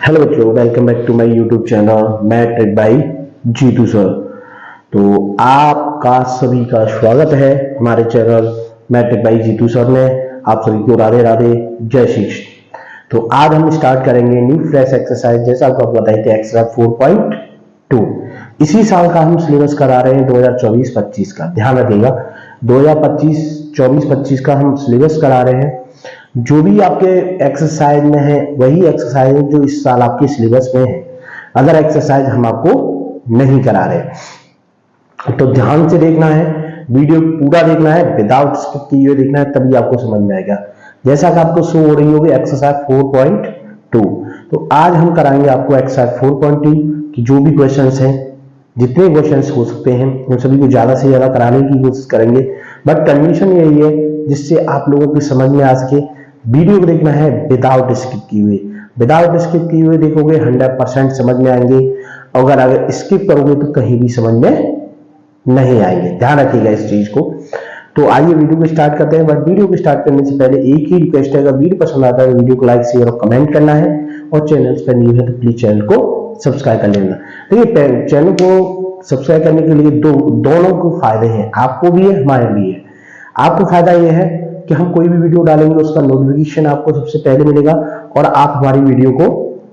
Hello बच्चों, welcome back to my YouTube channel matric by Jitu sir. तो आपका सभी का स्वागत है हमारे channel matric by Jitu sir में। आप सभी को राधे राधे, जय श्री कृष्ण। तो आज हम स्टार्ट करेंगे न्यू फ्रेश एक्सरसाइज, जैसा आपको बताए थे एक्सरसाइज 4.2। इसी साल का हम सिलेबस करा रहे हैं 2024-25 का। ध्यान रखिएगा 2025-24-25 का हम सिलेबस करा रहे हैं। जो भी आपके एक्सरसाइज में है वही एक्सरसाइज जो इस साल आपके सिलेबस में है। अदर एक्सरसाइज हम आपको नहीं करा रहे, तो ध्यान से देखना है, वीडियो पूरा देखना है, विदाउट स्किप किए हुए देखना है, तभी आपको समझ में आएगा। जैसा कि आपको शो हो रही होगी एक्सरसाइज 4.2। तो आज हम कराएंगे आपको एक्सरसाइज 4.2 की जो भी क्वेश्चंस हैं, जितने क्वेश्चंस हो सकते हैं उन सभी को ज्यादा से ज्यादा कराने की कोशिश करेंगे। बट कंडीशन यही है जिससे आप लोगों की समझ में आ सके। वीडियो को देखना है विदाउट स्किप किए हुए। विदाउट स्किप किए हुए देखोगे 100% समझ में आएंगे। अगर स्किप करोगे तो कहीं भी समझ में नहीं आएंगे। ध्यान रखिएगा इस चीज को। तो आइए वीडियो को स्टार्ट करते हैं। बट वीडियो को स्टार्ट करने से पहले एक ही रिक्वेस्ट है, अगर वीडियो पसंद आता है वीडियो को लाइक शेयर और कमेंट करना है, और चैनल पर न्यू है तो प्लीज चैनल को सब्सक्राइब कर लेना। देखिए चैनल को सब्सक्राइब करने के लिए दोनों को फायदे हैं, आपको भी है हमारे भी है। आपको फायदा यह है कि हम कोई भी वीडियो डालेंगे उसका नोटिफिकेशन आपको सबसे पहले मिलेगा, और आप हमारी वीडियो को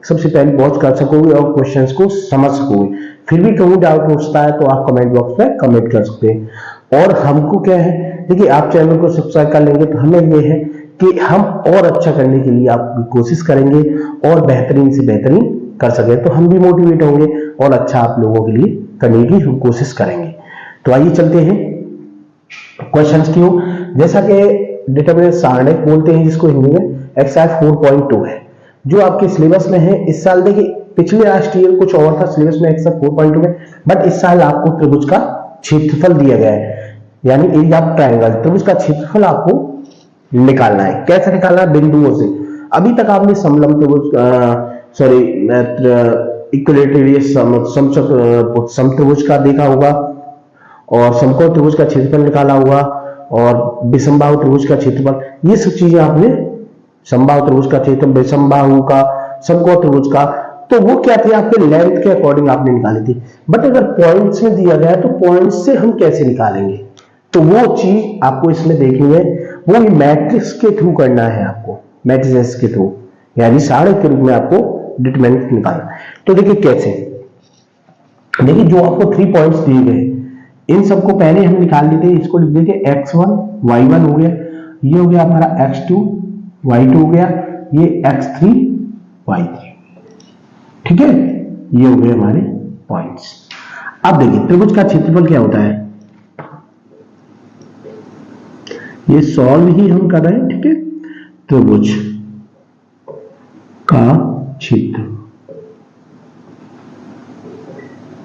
सबसे पहले वॉच कर सकोगे और क्वेश्चंस को समझ सकोगे। फिर भी कहीं डाउट उठता है तो आप कमेंट बॉक्स में कमेंट कर सकते हैं। और हमको क्या है, देखिए आप चैनल को सब्सक्राइब कर लेंगे तो हमें यह है कि हम और अच्छा करने के लिए आपकी कोशिश करेंगे और बेहतरीन से बेहतरीन कर सके, तो हम भी मोटिवेट होंगे और अच्छा आप लोगों के लिए करने की कोशिश करेंगे। तो आइए चलते हैं क्वेश्चंस की ओर। जैसा कि डिटरमिनेंट सारणिक बोलते हैं जिसको हिंदी में, एक्सरसाइज 4.2 है जो आपके सिलेबस में है इस साल। देखिए पिछले लास्ट ईयर कुछ और था सिलेबस में एक्सरसाइज 4.2 में, बट इस साल आपको त्रिभुज का क्षेत्रफल दिया गया है, यानी एरिया ऑफ ट्रायंगल। त्रिभुज का क्षेत्रफल आपको निकालना है। कैसे निकालना है? बिंदुओं से। अभी तक आपने समलंब त्रिभुज इक्विलेटरल समत्रिभुज का देखा होगा, और समकोण त्रिभुज का क्षेत्रफल निकाला होगा, और विषमबाहु त्रिभुज का क्षेत्रफल। ये सब चीजें आपने, समबाहु त्रिभुज का क्षेत्रफल, विषमबाहु का, समकोण त्रिभुज का, तो वो क्या थे आपके लेंथ के अकॉर्डिंग आपने निकाली थी। बट अगर पॉइंट्स में दिया गया है तो पॉइंट्स से हम कैसे निकालेंगे, तो वो चीज आपको इसमें देखनी है। वो मैट्रिक्स के थ्रू करना है आपको, मैट्रिसेस के थ्रू, यानी सारणिक के रूप में आपको डिटरमिनेंट निकालना है। तो देखिए कैसे, देखिए जो आपको 3 पॉइंट्स दिए गए इन सबको पहले हम निकाल लेते हैं। इसको लिख देते x1 y1 हो गया, ये हो गया हमारा x2 y2 हो गया, ये x3 y3। ठीक है, ये हो गए हमारे पॉइंट्स। अब देखिए त्रिभुज का क्षेत्रफल क्या होता है, ये सॉल्व ही हम कर रहे हैं। ठीक है, त्रिभुज का क्षेत्र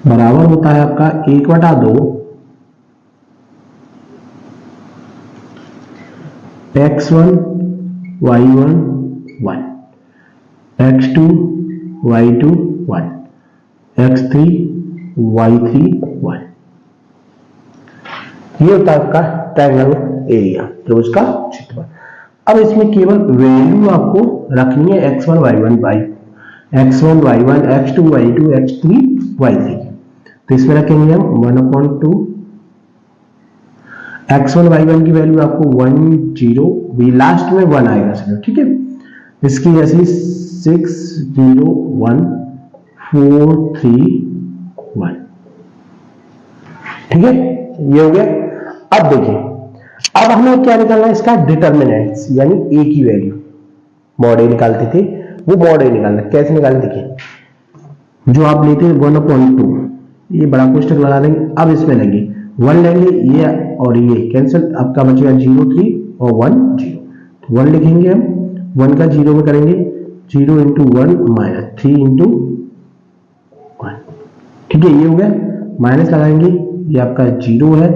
बराबर होता है आपका 1/2 x1 y1 1, x2 y2 1, x3 y3 1। ये होता है आपका ट्रायंगल एरिया, त्रिभुज का क्षेत्रफल। अब इसमें केवल वैल्यू आपको रखनी है x1 y1 x1 y1 x2 y2 x3 y3। तो इसमें रखेंगे हम 1/2 x1 y1 की वैल्यू आपको 1 0, भी लास्ट में 1 आएगा सर। ठीक है, इसकी जैसे 6 0 1 4 3 1। ठीक है, ये हो गया। अब देखिए, अब हमें क्या निकालना है, इसका डिटरमिनेंट्स, यानी a की वैल्यू। मॉड a निकालते थे, वो मॉड a निकालना कैसे निकालें, देखिए जो आप लेते हैं 1/2, ये बड़ा कोष्टक लगा देंगे। अब इसमें लेंगे 1 लेंगे, ये और ये कैंसिल, आपका बचेगा 0 3 और 1 0। तो 1 लिखेंगे हम, 1 का 0 में करेंगे 0 इंटू 1 माइनस 3 इंटू 1। ठीक है, ये हो गया। माइनस लगाएंगे, ये आपका 0 है,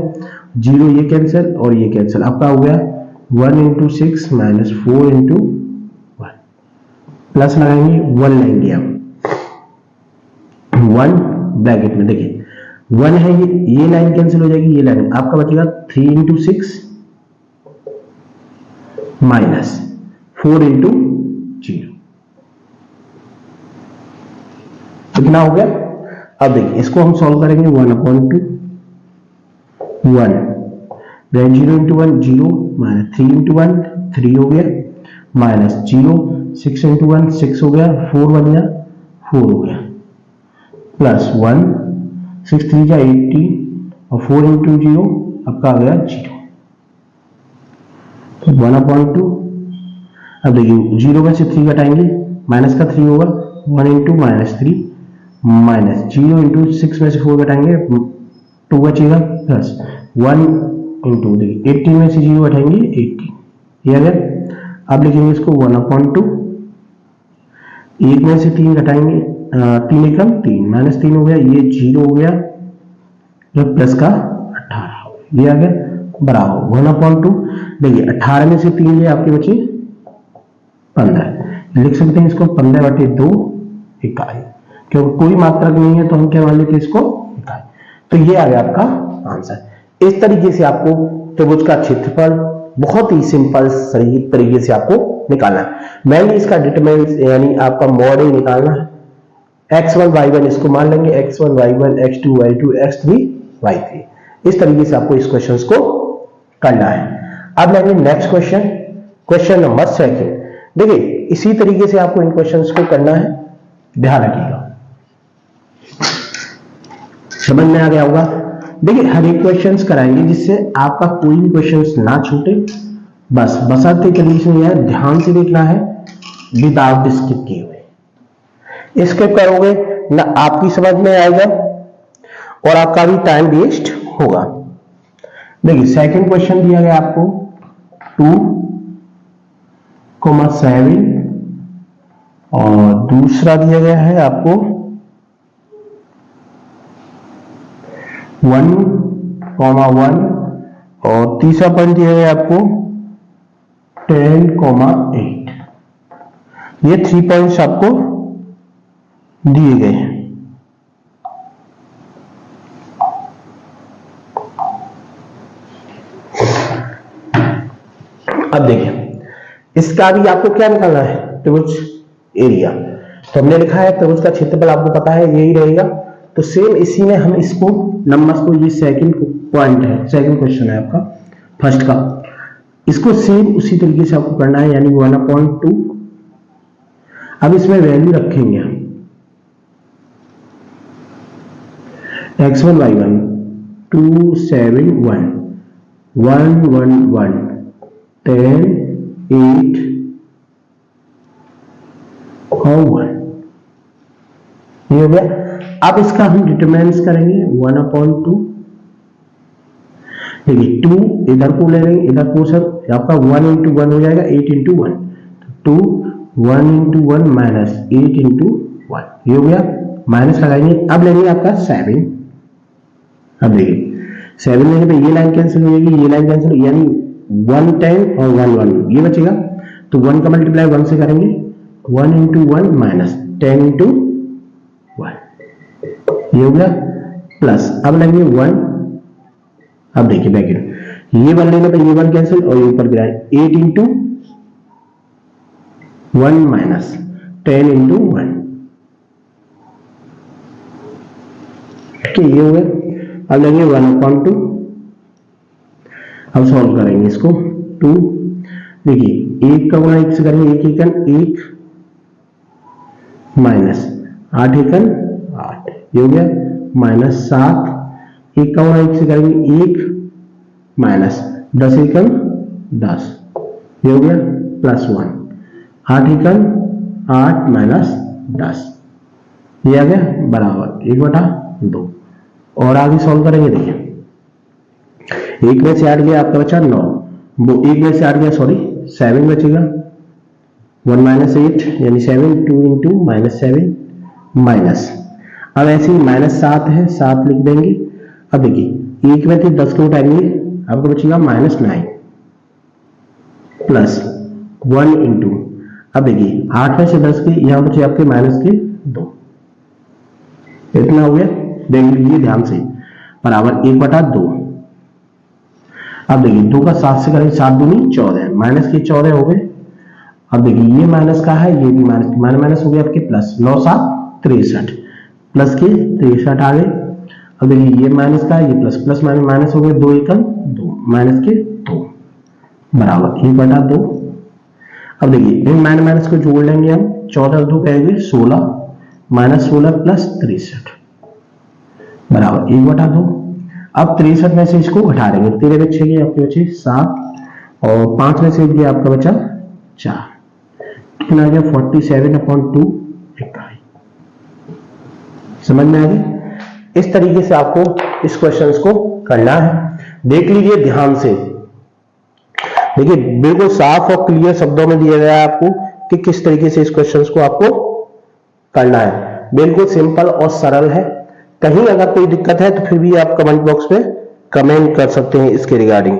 0 ये कैंसिल और ये कैंसिल, आपका हो गया 1 इंटू 6 माइनस 4 इंटू 1। प्लस लगाएंगे, 1 लेंगे हम, 1 ब्रैकेट में। देखिए 1 है, ये लाइन कैंसिल हो जाएगी, ये लाइन आपका बचेगा 3 इंटू 6 माइनस 4 इंटू 0। कितना हो गया। अब देखिए इसको हम सॉल्व करेंगे 1/2 1 देन 0 into 1 0 माइनस 3 into 1 3 हो गया माइनस 0 6 into 1 6 हो गया 4 बन गया 4 हो गया प्लस 1 6 3 जा 18 और 4 into 0 आपका आ गया 0 तो 1/2। अब देखिए 0 में से 3 घटाएंगे माइनस का 3 होगा 1 into -3 माइनस 0 into 6 में से 4 घटाएंगे 2 बचेगा प्लस 1 into देखिए 18 में से 0 घटाएंगे 18 ये आ गया। अब लिखेंगे इसको 1/2 1 में से 3 घटाएंगे 3 एकम 3 माइनस 3 हो गया ये 0 हो गया ये प्लस का 18 ये आ गया बराबर 1/2। देखिए 18 में से 3 ये आपके बचे 15 लिख सकते हैं इसको 15/2 इकाई क्योंकि कोई मात्रक नहीं है तो हम क्या मान लेते हैं इसको इकाई। तो ये आ गया आपका आंसर। इस तरीके से आपको त्रिभुज का क्षेत्रफल बहुत ही सिंपल सही तरीके से आपको निकालना है। मैंने इसका डिटरमिनेंट यानी आपका मॉड निकालना है x1 y1 इसको मान लेंगे x1 y1 x2 y2 x3 y3 इस तरीके से आपको इस क्वेश्चन को करना है। अब लेंगे नेक्स्ट क्वेश्चन नंबर 2। देखिए इसी तरीके से आपको इन क्वेश्चंस को करना है ध्यान रखिएगा समझ में आ गया होगा। देखिए हर एक क्वेश्चंस कराएंगे जिससे आपका कोई भी क्वेश्चंस ना छूटे बस बशर्ते कंडीशन यह है ध्यान से देखना है विदाउट स्किप किए हुए। स्किप करोगे ना आपकी समझ में आएगा और आपका भी टाइम वेस्ट होगा। देखिए सेकंड क्वेश्चन दिया गया आपको 2,7 और दूसरा दिया गया है आपको 1,1 और तीसरा पॉइंट दिया गया आपको 10,8 ये 3 पॉइंट्स आपको दिए गए हैं। अब देखिए इसका भी आपको क्या निकालना है त्रिभुज एरिया। तो हमने लिखा है त्रिभुज का क्षेत्रफल आपको पता है यही रहेगा। तो सेम इसी में हम इसको नंबर्स को ये सेकंड पॉइंट है सेकंड क्वेश्चन है आपका फर्स्ट का इसको सेम उसी तरीके से आपको करना है यानी 1/2। अब इसमें वैल्यू रखेंगे हम x1 y1 2 7 1 1 1 1 10 8 और 1 ये हो गया। अब इसका हम डिटरमिनेंट्स करेंगे 1/2। देखिए 2 इधर को ले लेंगे इधर को सब आपका 1 into 1 हो जाएगा 8 into 1 2 1 into 1 माइनस 8 into 1 ये हो गया माइनस लगाएंगे। अब लेंगे आपका 7। अब देखिए 7 लेने पे ये लाइन कैंसिल हो जाएगी ये लाइन कैंसिल यानी 1 10 और 1 1 ये बचेगा। तो 1 का मल्टीप्लाई 1 से करेंगे 1 into 1 माइनस 10 into 1 ये हो गया प्लस अब लेंगे 1। अब देखिए ब्रैकेट ये 1 लेने पे ये 1 कैंसिल और ये ऊपर गिराए 8 into 1 माइनस 10 into 1 ठीक है ये हो गया। अब लेंगे 1/2। अब सॉल्व करेंगे इसको 2 देखिए 1 का गुणा 1 से करेंगे 1 एकन 1 माइनस 8 एकन 8 ये हो गया माइनस 7 1 का गुणा 1 से करेंगे 1 माइनस 10 एकन 10 ये हो गया प्लस 1 8 एकन 8 माइनस 10 ये आ गया बराबर 1/2। और आगे सॉल्व करेंगे देखिए 1 में से 8 गया आपका बचा 9 वो 1 में से 8 गया सॉरी 7 बचेगा 1 माइनस 8 यानी 7 2 into -7 माइनस अब ऐसे ही -7 है 7 लिख देंगे। अब देखिए 1 में थे 10 को उठाएंगे आपको बचेगा -9 प्लस 1 into अब देखिए 8 में से 10 के यहां बचे आपके माइनस के 2 इतना हो गया देख लीजिए ध्यान से बराबर 1/2। अब देखिए 2 का 7 से करेंगे 7 दूनी 14 माइनस के 14 हो गए। अब देखिए ये माइनस का है ये भी माइनस माइनस हो गया आपके प्लस 9 7 63 प्लस के 63 आ गए। अब देखिए ये माइनस का, ये प्लस, प्लस माइनस माइनस हो गए, 2 एकम 2, माइनस के 2 बराबर 1/2। अब देखिए इन माइनस माइनस को जोड़ लेंगे हम, 14 2 कहेंगे 16, माइनस 16 प्लस 63 बराबर 1/2। अब 63 में से इसको घटा देंगे, 13 बचे गए आपके बचे 7 और 5 में से ये आपका बचा 4, कितना आ गया 47/2 इकाई। समझ में आ गई? इस तरीके से आपको इस क्वेश्चन को करना है। देख लीजिए ध्यान से, देखिए बिल्कुल साफ और क्लियर शब्दों में दिया गया है आपको कि किस तरीके से इस क्वेश्चन को आपको करना है। बिल्कुल सिंपल और सरल है। कहीं अगर कोई दिक्कत है तो फिर भी आप कमेंट बॉक्स में कमेंट कर सकते हैं इसके रिगार्डिंग।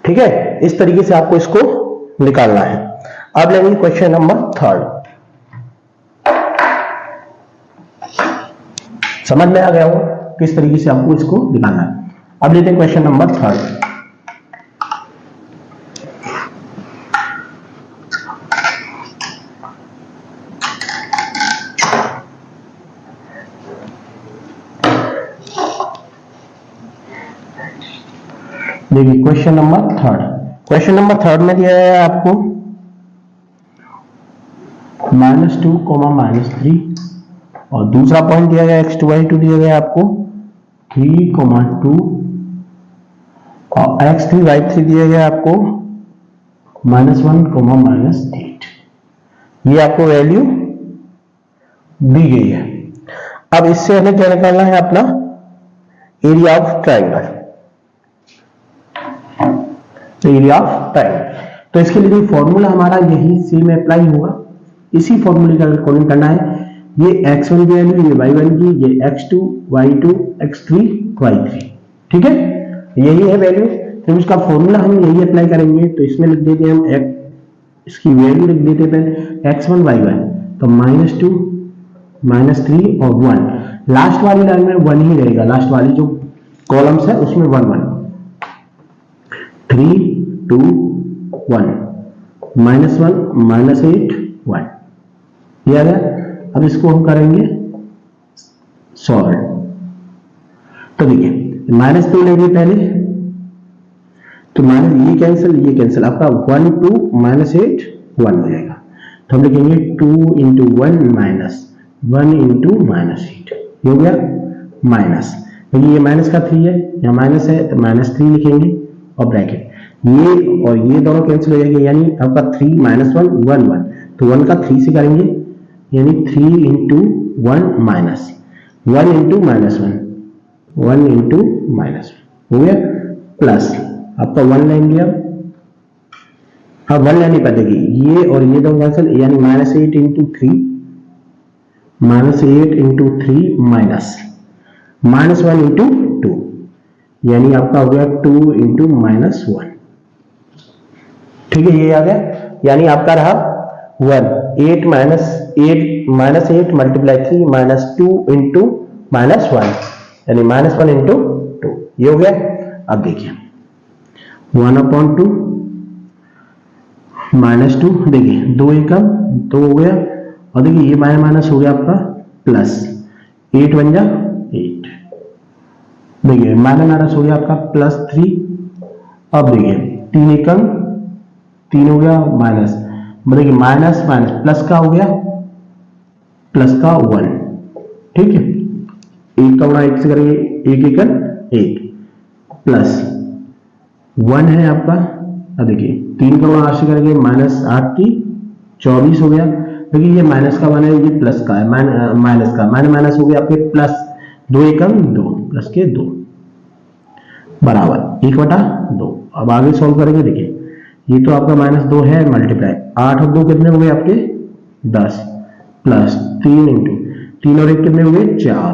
ठीक है, इस तरीके से आपको इसको निकालना है। अब लेंगे क्वेश्चन नंबर 3। समझ में आ गया हो किस तरीके से आपको इसको निकालना है। अब लेते हैं क्वेश्चन नंबर 3। देखिए क्वेश्चन नंबर 3। क्वेश्चन नंबर 3 में दिया है आपको -2, -3 और दूसरा पॉइंट दिया गया x2 y2 दिया गया आपको 3, 2 और x3 y3 दिया गया आपको -1, -8। ये आपको वैल्यू दी गई है। अब इससे हमें क्या निकालना है, अपना area of triangle. Area of triangle, तो इसके लिए फॉर्मूला हमारा यही सेम अप्लाई होगा, इसी फॉर्मूले का अकॉर्डिंग करना है। ये x1 की वैल्यू, ये y1 की, ये x2 y2 x3 y3, ठीक है, यही है वैल्यू। तो इसका फॉर्मूला हम यही अप्लाई करेंगे। तो इसमें लिख देते हैं हम इसकी वैल्यू लिख देते हैं x1 y1, तो -2 -3 और 1। लास्ट वाली लाइन में 1 ही रहेगा, लास्ट वाली जो कॉलम्स है उसमें 1 1, 3 2 1, -1 -8 1, ये आ गया। अब इसको हम करेंगे सॉल्व। तो देखिए -3 लेंगे पहले, तो माइनस ये कैंसिल, आपका 1 2 -8 1 हो जाएगा। तो हम लिखेंगे 2 × 1 -1 × -8, ये हो गया माइनस। देखिए ये माइनस का 3 है, यहाँ माइनस है तो -3 लिखेंगे और ब्रैकेट, ये और ये दोनों कैंसिल हो जाएंगे, यानी आपका 3 -1 1 1, तो 1 का 3 से करेंगे, यानी 3 × 1 -1 × -1 हो गया, प्लस आपका 1 लेंगे। अब 1 लेने पर देखिए ये और ये दोनों कैंसिल, यानी -8 × 3 -1 × 2, यानी आपका हो गया 2 × -1, ठीक है, ये आ गया। यानी आपका रहा 1 8 -8 -8 मल्टीप्लाई 3 -2 × -1, यानी -1 × 2, ये हो गया। अब देखिए 1/2 -2, देखिए 2 एकम 2 हो गया, और देखिए ये माइनस हो गया आपका प्लस, 8 बन जा 8, देखिए माइनस हो गया आपका +3। अब देखिए 3 एकम 3 हो गया माइनस, देखिए माइनस माइनस प्लस का हो गया, प्लस का 1, ठीक है, 1 का गुणा 1 से करेंगे, 1 एकम 1 प्लस 1 है आपका। अब देखिए 3 का गुणा 8 से करेंगे, -8 की 24 हो गया। देखिए ये माइनस का 1 है, ये प्लस का है, माइनस का माइनस हो गया आपके प्लस 2 एकम 2 प्लस के 2 बराबर 1/2। अब आगे सॉल्व करेंगे, देखिए ये तो आपका -2 है, मल्टीप्लाई 8 और 2 कितने हो गए आपके 10, प्लस 3 × 3 और 1 कितने हो गए 4,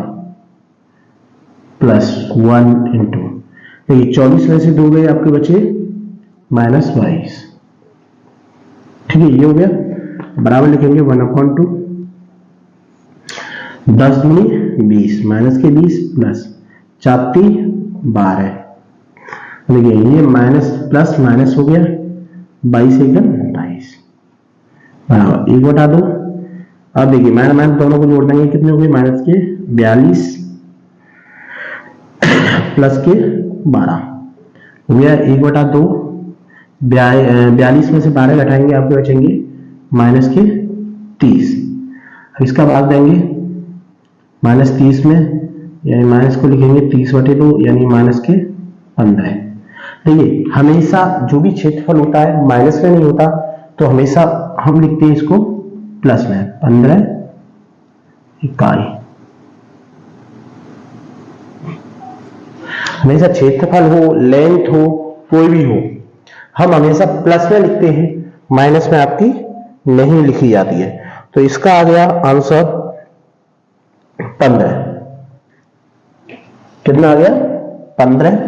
प्लस 1 × देखिए 24 में से 2 गए आपके बचे -22, ठीक है, ये हो गया, बराबर लिखेंगे 1/2, 10 दूनी 20, माइनस के 20 प्लस 4 12, देखिए ये माइनस प्लस माइनस हो गया, 22 बराबर 1/2। अब देखिए माइनस माइनस दोनों को जोड़ देंगे, कितने हो गए माइनस के 42 प्लस के 12 हो गया 1/2। 42 में से 12 घटाएंगे आपको बचेंगे माइनस के 30। इसका भाग देंगे -30 में, यानी माइनस को लिखेंगे 30/2 यानी माइनस के 15। देखिए हमेशा जो भी क्षेत्रफल होता है माइनस में नहीं होता, तो हमेशा हम लिखते हैं इसको प्लस में, 15 इकाई। हमेशा क्षेत्रफल हो, लेंथ हो, कोई भी हो, हम हमेशा प्लस में लिखते हैं, माइनस में आपकी नहीं लिखी जाती है। तो इसका आ गया आंसर 15। कितना आ गया 15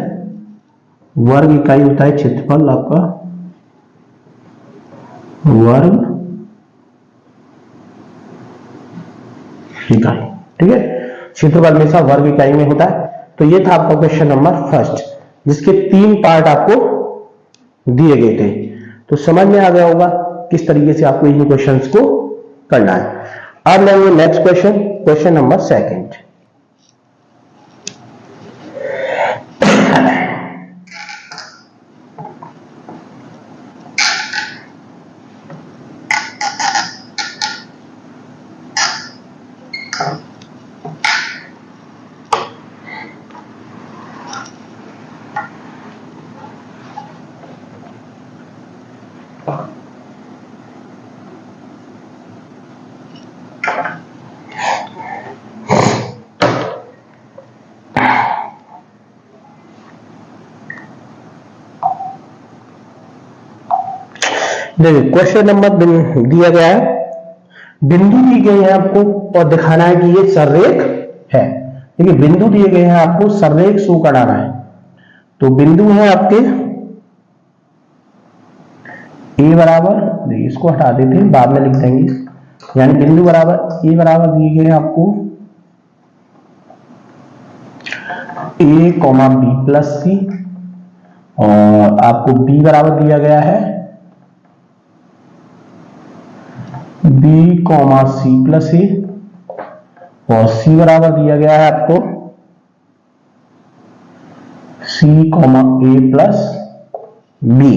वर्ग इकाई होता है क्षेत्रफल आपका, वर्ग इकाई। ठीक है, क्षेत्रफल हमेशा वर्ग इकाई में होता है। तो ये था आपका क्वेश्चन नंबर फर्स्ट, जिसके 3 पार्ट आपको दिए गए थे। तो समझ में आ गया होगा किस तरीके से आपको इन क्वेश्चंस को करना है। अब लेंगे next question, question number second. देखिए क्वेश्चन नंबर दिया गया है, बिंदु दी गई है आपको और दिखाना है कि ये सररेख है। देखिए बिंदु दिए गए हैं आपको, सररेख शो कराना है। तो बिंदु है आपके ए बराबर, देखिए इसको हटा देते हैं, बाद में लिख देंगे, यानी बिंदु बराबर ए बराबर दिए गए हैं आपको ए कॉमा बी प्लस सी, और आपको बी बराबर दिया गया है बी कॉमा सी प्लस ए, और सी बराबर दिया गया है आपको सी कॉमा ए प्लस बी।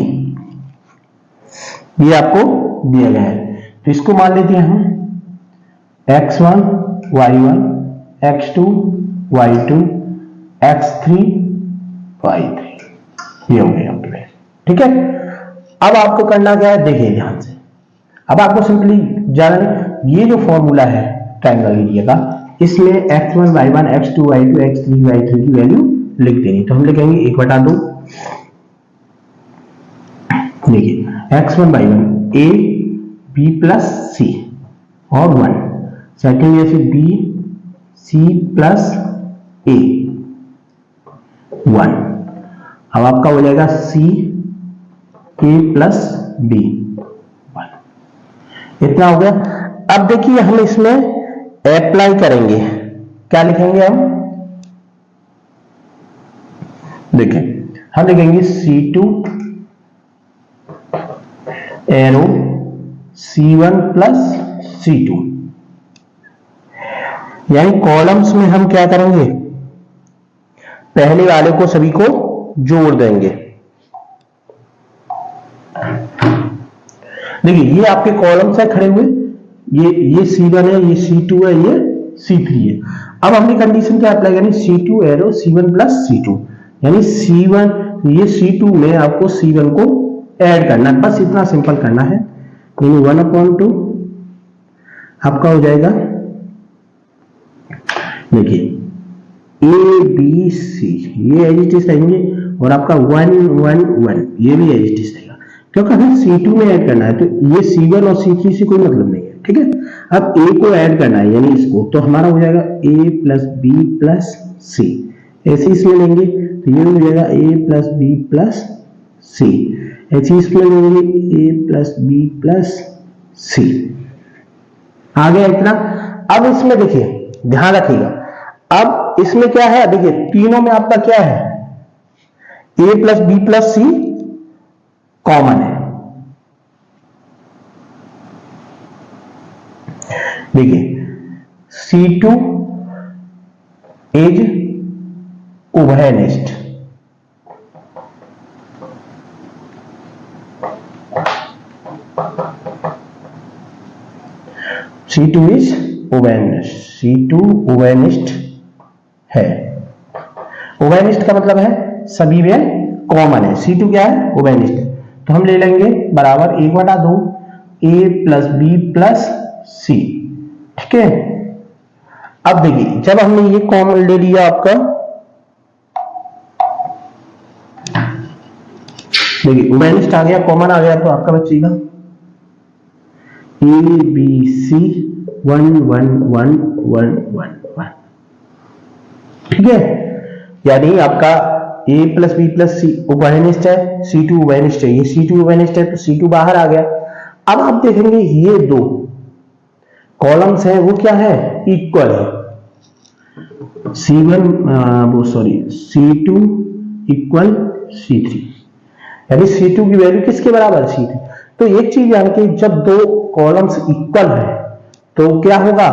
ये आपको दिया गया है। तो इसको मान लेते हैं हम x1 y1 x2 y2 x3 y3, ये हो गया आपके। ठीक है, अब आपको करना क्या है, देखिए ध्यान से। अब आपको सिंपली जाना, ये जो फॉर्मूला है ट्रायंगल एरिया का, इसमें x1 y1 x2 y2 x3 y3 की वैल्यू लिख देनी। तो हम लिखेंगे 1/2। देखिए x1 y1 a b plus सी और 1, सेकंड ऐसे b c प्लस a 1। अब आपका हो जाएगा c a प्लस b, इतना हो गया। अब देखिए हम इसमें अप्लाई करेंगे, क्या लिखेंगे हम, देखिए हम लिखेंगे C2 arrow C1 plus C2, यानी कॉलम्स में हम क्या करेंगे, पहले वाले को सभी को जोड़ देंगे। देखिए ये आपके कॉलम्स है खड़े हुए, ये C1 है, ये C2 है, ये C3 है। अब हमने कंडीशन क्या अप्लाई करनी, C2 arrow C1 plus C2, यानी C1 ये C2 में आपको C1 को ऐड करना है, बस इतना सिंपल करना है। यानी 1/2 आपका हो जाएगा, देखिए A B C ये एज इट इज रहेंगे, और आपका 1 1 1 ये भी एज इट इज रहेगा, क्योंकि हमें C2 में ऐड करना है। तो ये C1 और C3 से कोई मतलब नहीं है। ठीक है, अब A को ऐड करना है, यानी इसको, तो हमारा हो जाएगा A प्लस बी प्लस सी, ऐसे इसमें लेंगे तो ये हो जाएगा A प्लस बी प्लस सी, ऐसे इसमें लेंगे A प्लस बी प्लस सी, आ गया इतना। अब इसमें देखिए ध्यान रखिएगा, अब इसमें क्या है, देखिए तीनों में आपका क्या है, ए प्लस बी प्लस सी कॉमन है। देखिए C2 इज उभयनिष्ठ, C2 इज उभयनिष्ठ, C2 उभयनिष्ठ है। उभयनिष्ठ का मतलब है सभी में कॉमन है। C2 क्या है? उभयनिष्ठ है। तो हम ले लेंगे बराबर 1/2 A प्लस बी प्लस सी। ठीक है, अब देखिए जब हमने ये कॉमन ले लिया आपका, देखिए उभयनिष्ठ आ गया, कॉमन आ गया, तो आपका बचेगा A B C 1 1 1 1 1 1। ठीक है, यानी आपका A प्लस बी प्लस सी उभयनिष्ठ है, C2 उभयनिष्ठ है, ये C2 उभयनिष्ठ है तो C2 बाहर आ गया। अब आप देखेंगे ये दो कॉलम्स हैं वो क्या है? इक्वल है। C2 इक्वल C3, यानी C2 की वैल्यू किसके बराबर? C3। तो एक चीज यानी कि जब दो कॉलम्स इक्वल है तो क्या होगा?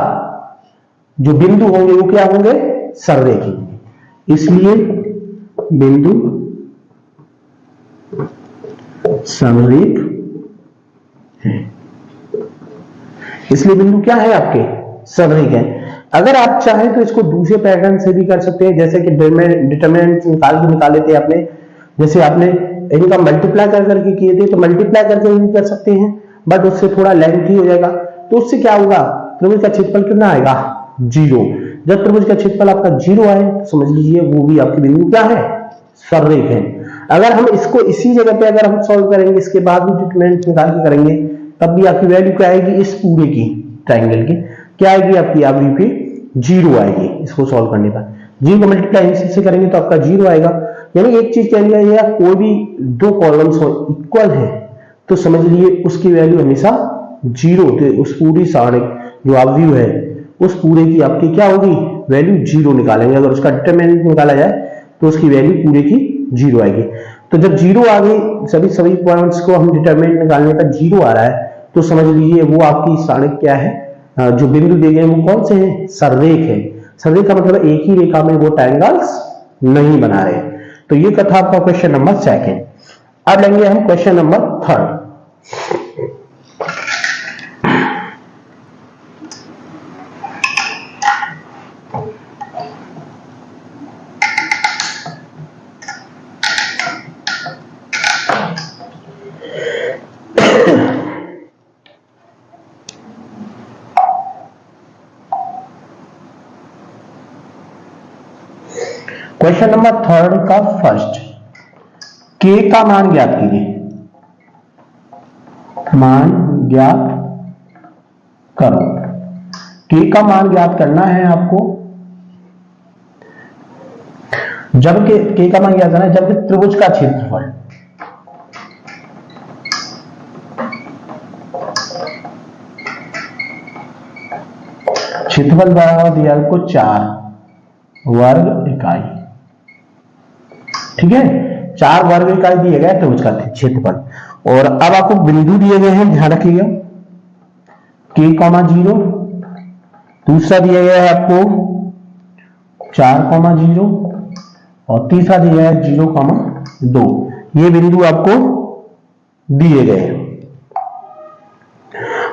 जो बिंदु होंगे वो क्या होंगे? सररेखी होंगे, इसलिए बिंदु समरेख है। इसलिए बिंदु क्या है आपके? समरेख है। अगर आप चाहें तो इसको दूसरे पैटर्न से भी कर सकते हैं, जैसे कि डिटरमिनेंट निकाल लेते हैं आपने, जैसे आपने इनका मल्टीप्लाई करके किए थे तो मल्टीप्लाई करके भी कर सकते हैं, बट उससे थोड़ा लेंथी हो जाएगा। तो उससे क्या होगा? त्रिभुज का क्षेत्रफल कितना आएगा? 0। जब त्रिभुज का क्षेत्रफल आपका 0 आए तो समझ लीजिए वो भी आपकी बिंदु क्या है? सररेख है। अगर हम इसको इसी जगह पे अगर हम सॉल्व करेंगे, इसके बाद भी डिटरमिनेंट निकाल के करेंगे, तब भी आपकी वैल्यू क्या आएगी? इस पूरे की ट्राइंगल की क्या आएगी? आपकी वैल्यू की 0 आएगी। इसको सॉल्व करने पर 0 को मल्टीप्लाई इसी से करेंगे तो आपका 0 आएगा। यानी एक चीज कहने का कोई भी दो कॉलम्स हो इक्वल है तो समझ लीजिए उसकी वैल्यू हमेशा 0, तो उस पूरी सारे जो आप व्यू है उस पूरे की आपकी क्या होगी? वैल्यू 0 निकालेंगे। अगर उसका डिटरमिनेंट निकाला जाए तो उसकी वैल्यू पूरे की 0 आएगी। तो जब 0 आ गई, सभी पॉइंट्स को हम डिटरमिनेंट निकालने पर 0 आ रहा है तो समझ लीजिए वो आपकी सारे क्या है? जो बिंदु दिए गए वो कौन से हैं? सररेख है। सररेख का मतलब एक ही रेखा में वो ट्रायंगल्स नहीं बना रहे। तो ये कथा आपका क्वेश्चन नंबर 2। अब लेंगे हम क्वेश्चन नंबर 3। क्वेश्चन नंबर 3 का फर्स्ट, K का मान ज्ञात कीजिए। मान ज्ञात करो। K का मान ज्ञात करना है आपको जब K का मान ज्ञात करना है जब त्रिभुज का क्षेत्रफल बराबर दिया आपको 4 वर्ग इकाई। ठीक है, 4 वर्ग इकाई दिए गए त्रिभुज का क्षेत्रफल। और अब आपको बिंदु दिए गए हैं, ध्यान रखिएगा, K, 0। दूसरा दिया गया है आपको 4, 0 और तीसरा दिया गया है 0, 2। ये बिंदु आपको दिए गए हैं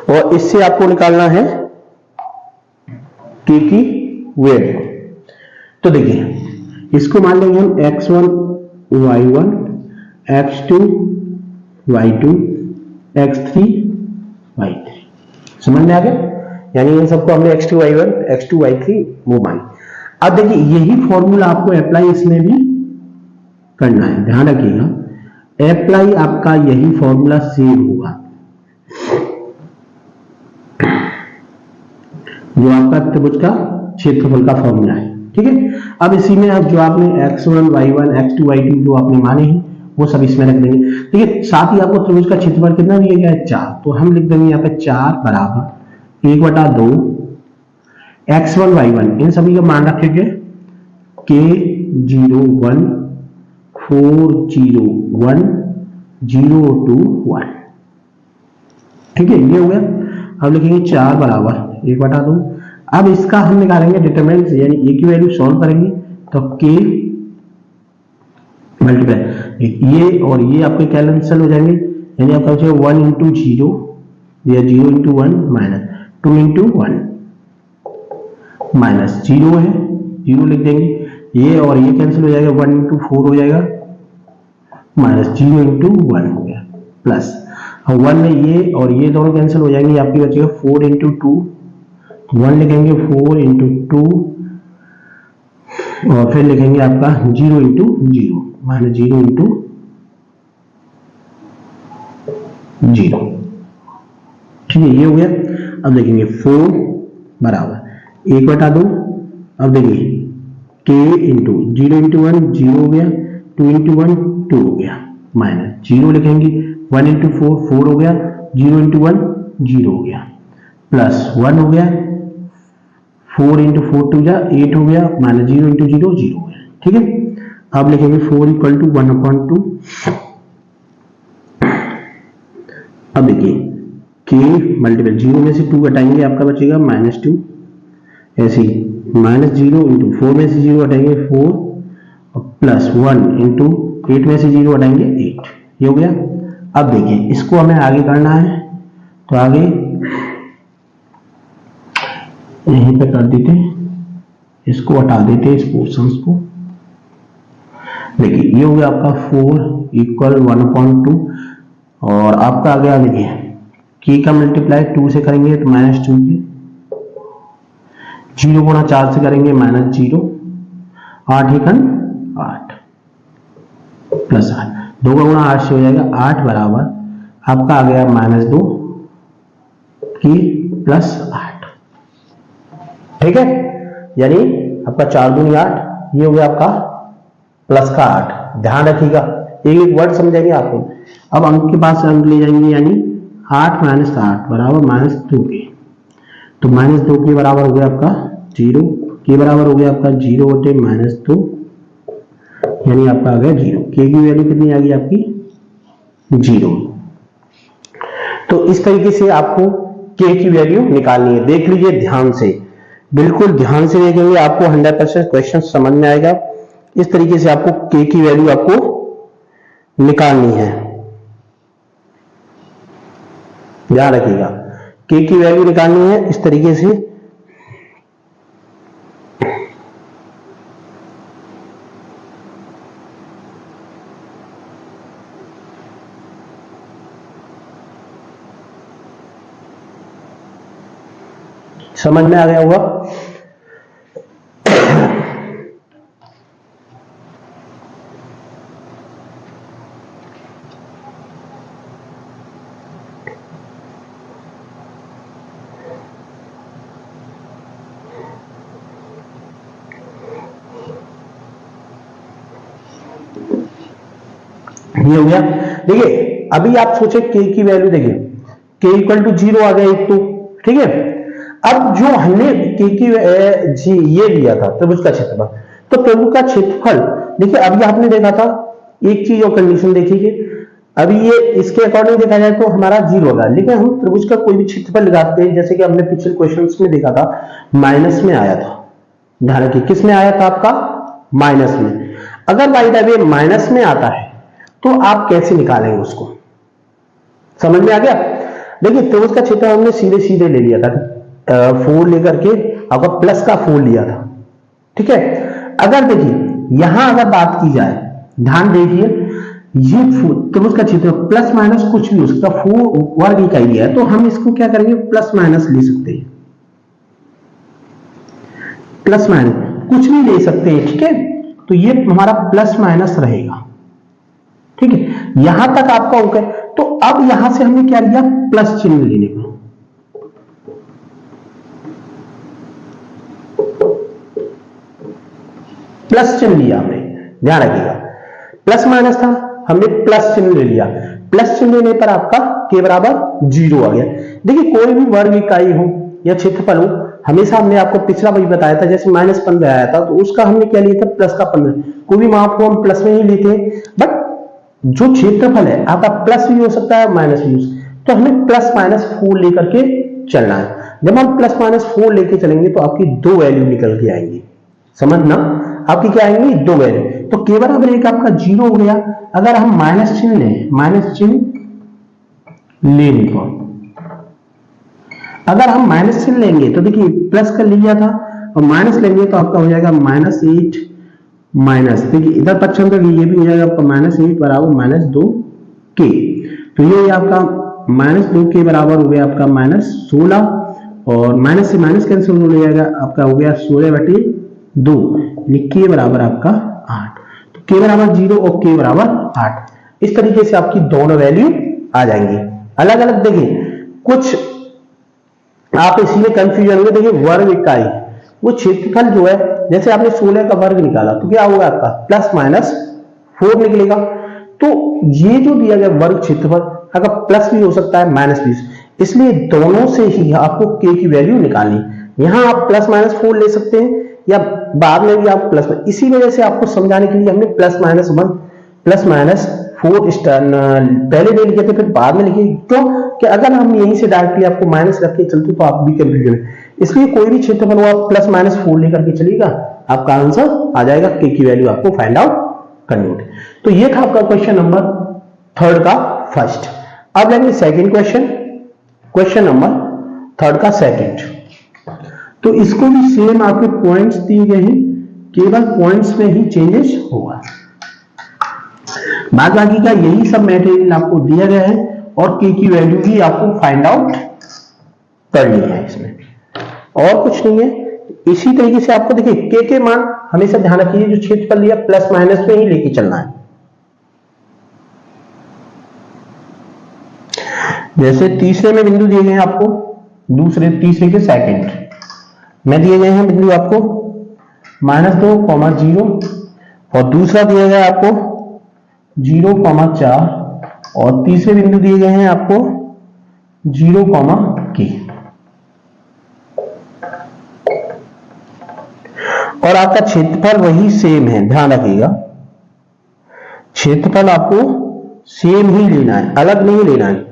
और इससे आपको निकालना है K की वैल्यू। तो देखिए इसको मान लेंगे हम x1 y1 x2 y2 x3 y3। समझ में आ गया? यानी इन सबको हमने x2 y1 x2 y3 वो माने। अब देखिए यही फॉर्मूला आपको अप्लाई इसमें भी करना है, ध्यान रखिएगा। अप्लाई आपका यही फॉर्मूला सेम होगा जो आपका त्रिभुज का क्षेत्रफल का फॉर्मूला है। ठीक है, अब इसी में अब जो आपने x1 y1 x2 y2 जो आपने माने हैं वो सब इसमें रख देंगे। ठीक है, साथ ही आपको त्रिभुज का क्षेत्रफल कितना दिया गया है? 4। तो हम लिख देंगे यहाँ पे 4 बराबर 1/2 x1 y1, इन सभी का मान रखेंगे K 0 1 4 0 1 0 2 1। ठीक है, ये हो गया। अब लिखेंगे 4 बराबर 1 बटा 2। अब इसका हम निकालेंगे डिटरमिनेंट, यानी ए की वैल्यू सॉल्व करेंगे तो k मल्टीप्लाई ये और ये आपके कैंसिल हो जाएंगे, यानी आपका बचेगा 1 इंटू 0 या 0 इंटू 1 माइनस 2 इंटू 1 माइनस 0 है 0 लिख देंगे, ये और ये कैंसिल हो जाएगा, 1 इंटू 4 हो जाएगा माइनस 0 इंटू 1 हो गया प्लस 1 में ये और ये दोनों कैंसिल हो जाएंगे, आपकी बचेगा 4 इंटू 2 1 लिखेंगे 4 इंटू 2 और फिर लिखेंगे आपका 0 इंटू 0 माइनस 0 इंटू 0। ठीक है, ये हो गया। अब देखेंगे 4 बराबर 1 बटा 2। अब देखिए k इंटू 0 इंटू 1 0 हो गया, 2 इंटू 1 2 हो गया माइनस 0 लिखेंगे, 1 इंटू 4 4 हो गया, 0 इंटू 1 0 हो गया प्लस 1 हो गया, 4 इंटू 4 2 जा 8 हो गया माइनस 0 इंटू 0 0 हो गया। ठीक है, अब लिखेंगे 4 इक्वल टू 1/2। अब देखिए k मल्टीपल 0 में से 2 घटाएंगे आपका बचेगा -2, ऐसे माइनस 0 इंटू 4 में से 0 हटाएंगे 4 और प्लस 1 इंटू 8 में से 0 हटाएंगे 8। ये हो गया। अब देखिए इसको हमें आगे करना है, तो आगे यहीं पे कर देते, इसको हटा देते इस पोर्शंस को। देखिए ये हो गया आपका 4 इक्वल 1/2 और आपका आ गया, देखिए k का मल्टीप्लाई 2 से करेंगे तो -2 के, 0 गुणा 4 से करेंगे -0, 8 एकन 8 प्लस 8, 2 का गुणा 8 से हो जाएगा 8 बराबर आपका आ गया -2 की प्लस 8। ठीक है, यानी आपका 4 दूनी 8, ये हो गया आपका प्लस का 8। ध्यान रखिएगा, एक एक वर्ड समझेंगे आपको। अब अंक के पास अंक ले जाएंगे, यानी 8 माइनस 8 बराबर -2 के, तो -2 के बराबर हो गया आपका 0, के बराबर हो गया आपका 0 बटे -2, यानी आपका आ गया 0। के की वैल्यू कितनी आ गई आपकी 0। तो इस तरीके से आपको के की वैल्यू निकालनी है। देख लीजिए ध्यान से, बिल्कुल ध्यान से देखेंगे, आपको 100% क्वेश्चन समझ में आएगा। इस तरीके से आपको के की वैल्यू आपको निकालनी है, ध्यान रखिएगा। के की वैल्यू निकालनी है इस तरीके से। समझ में आ गया होगा। ये हो गया। देखिए अभी आप सोचे के की वैल्यू, देखिए के इक्वल टू 0 आ गया एक तो, ठीक है। अब जो हमने के की जी ये लिया था त्रिभुज का क्षेत्रफल, तो त्रिभुज का क्षेत्रफल देखिए अभी आपने देखा था एक चीज और कंडीशन देखिए, अभी ये इसके अकॉर्डिंग देखा जाए तो हमारा 0 होगा, लेकिन हम त्रिभुज का कोई भी क्षेत्रफल लगाते हैं, जैसे कि हमने पिछले क्वेश्चंस में देखा था माइनस में आया था। ध्यान रखिए किस में आया था आपका माइनस में। अगर बाय द वे माइनस में आता है तो आप कैसे निकालेंगे उसको, समझ में आ गया। देखिए त्रिभुज का क्षेत्रफल हमने सीधे सीधे ले लिया था, 4 लेकर के आपका प्लस का 4 लिया था, ठीक है। अगर देखिए यहां अगर बात की जाए, ध्यान देखिए ये त्रिभुज का क्षेत्रफल प्लस माइनस कुछ भी हो सकता, 4 वर्ग इकाई दिया है, तो हम इसको क्या करेंगे प्लस माइनस ले सकते हैं, प्लस माइनस कुछ भी ले सकते हैं, ठीक है। तो ये हमारा प्लस माइनस रहेगा, ठीक है। यहां तक आपका ओके। तो अब यहां से हमने क्या लिया प्लस चिन्ह लेने को, प्लस चिन्ह लिया हमने, ध्यान रखिएगा। प्लस माइनस था, हमने प्लस चिन्ह ले लिया। प्लस चिन्ह लेने पर आपका के बराबर 0 आ गया। देखिए कोई भी वर्ग इकाई हो या क्षेत्रफल हो, हमेशा हमने आपको पिछला वही बताया था, जैसे -15 आया था तो उसका हमने क्या लिया था, प्लस का 15। कोई भी माप को हम प्लस में ही लेते हैं, बट जो क्षेत्रफल है आपका प्लस भी हो सकता है माइनस भी हो सकता है, तो हमें +-4 लेकर के चलना है। जब हम +-4 लेके चलेंगे तो आपकी 2 वैल्यू निकल के आएंगी, समझना, आपकी क्या आएंगी, 2 वैल्यू। तो k बराबर 1 आपका 0 हो गया। अगर हम माइनस चिन्ह लें, माइनस चिन्ह लेने को, अगर हम माइनस चिन्ह लेंगे तो देखिए प्लस कर लिया था और माइनस लेंगे तो आपका हो जाएगा -8 माइनस, देखिए इधर पक्षांतर ये भी हो जाएगा आपका -8 बराबर -2k। तो ये आपका -2k बराबर हो गया आपका -16, और माइनस से माइनस कैंसिल हो जाएगा, आपका हो गया 16/2, यानी k बराबर आपका 8। तो k बराबर 0 और k बराबर 8, इस तरीके से आपकी दोनों वैल्यू आ जाएंगी। अलग अलग देखिए, कुछ आप इसी में कंफ्यूजन होंगे। देखिए वर्ग इकाई, वो क्षेत्रफल जो है, जैसे आपने 16 का वर्ग निकाला तो क्या होगा आपका +-4 निकलेगा। तो ये जो दिया गया वर्ग क्षेत्रफल, अगर प्लस भी हो सकता है माइनस भी, इसलिए दोनों से ही आपको k की वैल्यू निकालनी। यहां आप +-4 ले सकते हैं या बाद में भी आप प्लस, इसी वजह से आपको समझाने के लिए हमने +-1 +-4 पहले नहीं लिखे थे, फिर बाद में लिखे। क्यों कि अगर हम यहीं से डायरेक्टली आपको माइनस रख के चलते तो आप भी कंफ्यूजन है, इसलिए कोई भी क्षेत्रफल हो आप +-4 लेकर के चलिएगा, आपका आंसर आ जाएगा, k की वैल्यू आपको फाइंड आउट करनी होगी। तो ये था आपका क्वेश्चन नंबर 3 का फर्स्ट। अब लेंगे सेकंड क्वेश्चन, क्वेश्चन नंबर 3 का सेकंड। तो इसको भी सेम आपके पॉइंट्स दिए गए हैं, केवल पॉइंट्स में ही चेंजेस होगा, बाद बाकी का यही सब मटेरियल आपको दिया गया है और k की वैल्यू भी आपको फाइंड आउट करनी है, इसमें और कुछ नहीं है। इसी तरीके से आपको देखिए k के मान हमेशा ध्यान रखिए, जो क्षेत्रफल लिया प्लस माइनस में ही लेके चलना है। जैसे तीसरे में बिंदु दिए गए हैं आपको, तीसरे के सेकंड में दिए गए हैं बिंदु आपको -2, 0, और दूसरा दिया गया आपको 0, 4, और तीसरे बिंदु दिए गए हैं आपको 0, k। और आपका क्षेत्रफल वही सेम है, ध्यान रखिएगा, क्षेत्रफल आपको सेम ही लेना है, अलग नहीं लेना है।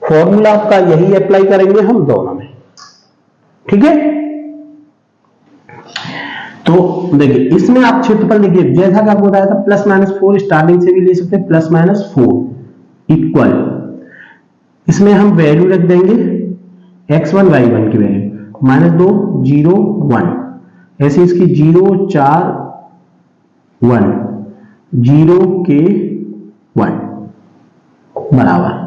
फॉर्मूला आपका यही अप्लाई करेंगे हम दोनों में, ठीक है। तो देखिए इसमें आप क्षेत्रफल देखिए, जैसा कि आपको बताया था +-4 स्टार्टिंग से भी ले सकते हैं, +-4 इक्वल, इसमें हम वैल्यू रख देंगे x1 y1 की वैल्यू, -2, 0, 1, ऐसे इसकी 0, 4, 1, 0, k, 1 बराबर,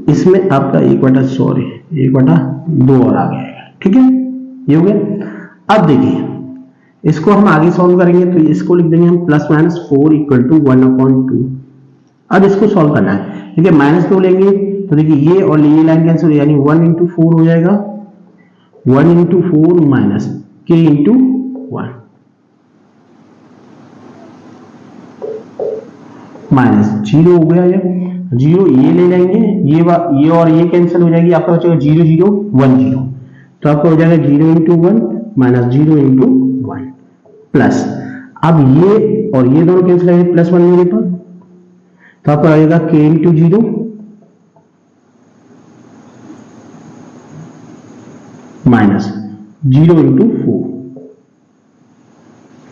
इसमें आपका 1/2 और आ गया, ठीक है, ये हो गया। अब देखिए इसको हम आगे सॉल्व करेंगे, तो इसको लिख देंगे हम +-4 = 1/2। अब इसको सॉल्व करना है, ठीक है, -2 लेंगे तो देखिए ये और ये लाइन कैंसिल, यानी 1 × 4 हो जाएगा, 1 × 4 माइनस k × 1 माइनस 0 हो गया, ये 0 ये ले लेंगे, ये और ये कैंसिल हो जाएगी, आपका बचेगा 0, 0, 1, 0, तो आपका हो जाएगा 0 × 1 माइनस 0 × 1 प्लस, अब ये और ये दोनों कैंसिल आएंगे, +1 लेने पर, तो आपका आएगा k × 0 माइनस 0 × 4,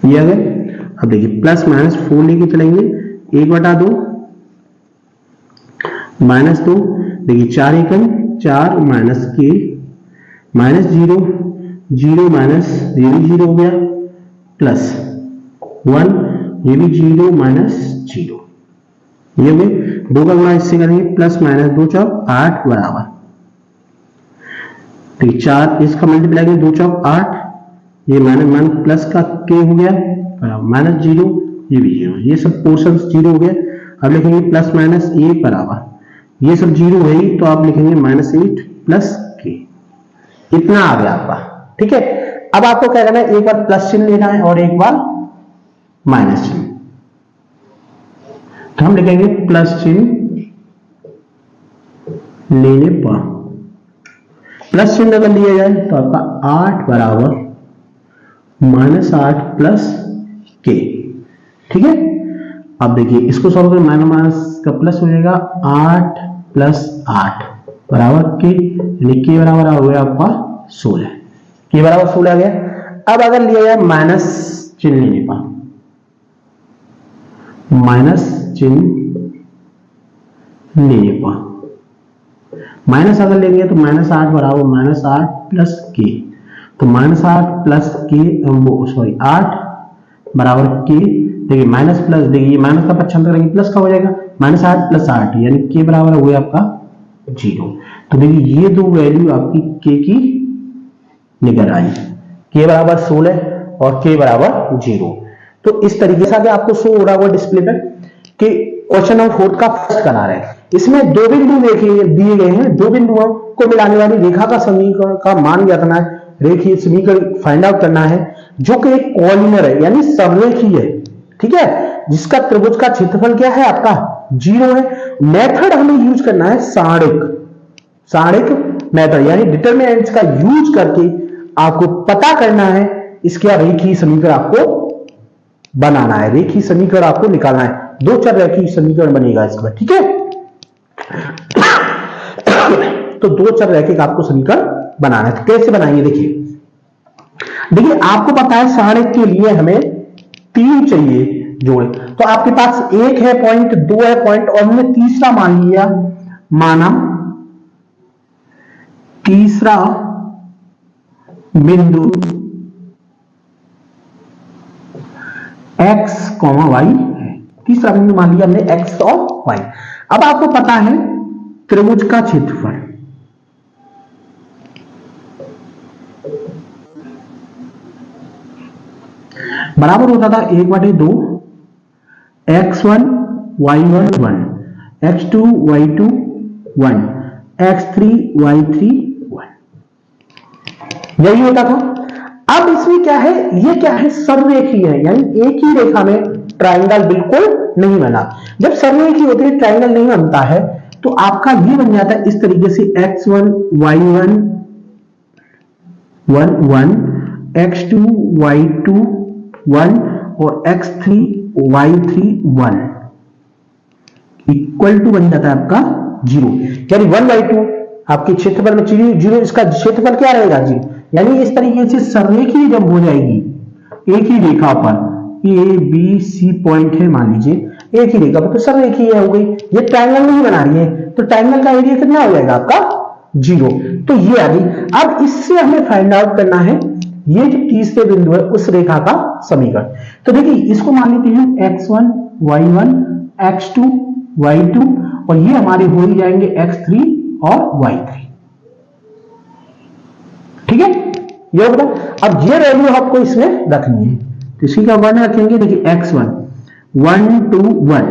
ये आ गया। अब देखिए +-4 लेके चलेंगे, 1/2 -2, देखिए 4 × 4 माइनस k माइनस 0, 0 माइनस 0 हो गया, प्लस 1, ये भी 0 माइनस 0, ये भी 2 का गुणा इससे करेंगे, +-2 चौक 8 बराबर, तो 4 इसका मल्टीप्लाई करेंगे, 2 चौक 8, ये माइनस प्लस का k हो गया बराबर -0, ये भी 0, ये सब पोर्शन 0 हो गया। अब लिखेंगे +-a बराबर, ये सब 0 है ही, तो आप लिखेंगे -8 + k, इतना आ गया आपका, ठीक है। अब आपको क्या करना है, एक बार प्लस चिन्ह लेना है और एक बार माइनस चिन्ह, तो हम लिखेंगे प्लस चिन्ह लेने पर, प्लस चिन्ह अगर लिया जाए तो आपका 8 बराबर -8 प्लस के। ठीक है, अब देखिए इसको सॉल्व करें, माइनस का प्लस हो जाएगा 8 प्लस 8 बराबर के, यानी के बराबर हो गया आपका 16, के बराबर 16 आ गया। अब अगर लिया जाए माइनस चिन्ह लेने पर, माइनस चिन्ह लेने पर माइनस अगर लेंगे तो -8 बराबर -8 प्लस के, तो -8 प्लस के सॉरी 8 बराबर के। देखिए माइनस प्लस, देखिए माइनस का पक्षांतर करेंगे प्लस का हो जाएगा, -8 प्लस 8 यानी के बराबर हो गया आपका 0। तो देखिए ये दो वैल्यू आपकी के की निकल आई, के बराबर 16 और के बराबर 0। तो इस तरीके से आगे आपको शो हो रहा होगा डिस्प्ले पे कि क्वेश्चन नंबर 4 का फर्स्ट करा रहे हैं। इसमें दो बिंदु दिए गए हैं, दो बिंदुओं को मिलाने वाली रेखा का समीकरण का मान ज्ञात करना है, रेखीय समीकरण फाइंड आउट करना है, जो कि एक कॉलिनर है यानी समरेखीय है। ठीक है, जिसका त्रिभुज का क्षेत्रफल क्या है आपका 0 है। मेथड हमें यूज करना है सारणिक मेथड, यानी डिटरमिनेंट्स का यूज करके आपको पता करना है इसका रेखीय समीकरण आपको बनाना है, रेखीय समीकरण आपको निकालना है। दो चर रेखीय समीकरण बनेगा इसमें। ठीक है, तो दो चर रेखिक आपको समीकरण बनाना है। तो कैसे बनाएंगे, देखिए आपको पता है सारणिक के लिए हमें 3 चाहिए जोड़े, तो आपके पास 1 है पॉइंट, 2 है पॉइंट और हमने तीसरा मान लिया, माना तीसरा बिंदु x, y है। तीसरा बिंदु मान लिया हमने x और y। अब आपको पता है त्रिभुज का क्षेत्रफल, बराबर होता था 1/2 x1 y1 1, x2 y2 1, x3 y3 1, यही होता था। अब इसमें क्या है, ये क्या है, सर्वरेखीय है, यानी एक ही रेखा में ट्रायंगल बिल्कुल नहीं बना। जब सर्वरेखीय होती है ट्रायंगल नहीं बनता है तो आपका ये बन जाता है इस तरीके से x1 y1 1 1, x2 y2 1 और x3 y3 1 इक्वल टू बन जाता है आपका 0, यानी 1/2 आपके क्षेत्रफल में 0, इसका क्षेत्रफल क्या रहेगा 0। यानी इस तरीके से सर्वरेखीय जब हो जाएगी एक ही रेखा पर, ए बी सी पॉइंट है मान लीजिए एक ही रेखा पर, तो सर्वरेखीय हो गई। ये ट्रायंगल नहीं बना रही है तो ट्रायंगल का एरिया कितना हो जाएगा आपका 0। तो ये आ गई। अब इससे हमें फाइंड आउट करना है ये जो तीसरे बिंदु है उस रेखा का समीकरण। तो देखिए इसको मान लेते हैं x1 y1 x2 y2 और ये हमारे हो ही जाएंगे x3 और y3। ठीक है, ये बता। अब ये वैल्यू आपको इसमें रखनी है, तो इसी का वन रखेंगे। देखिए x1 1 2 1,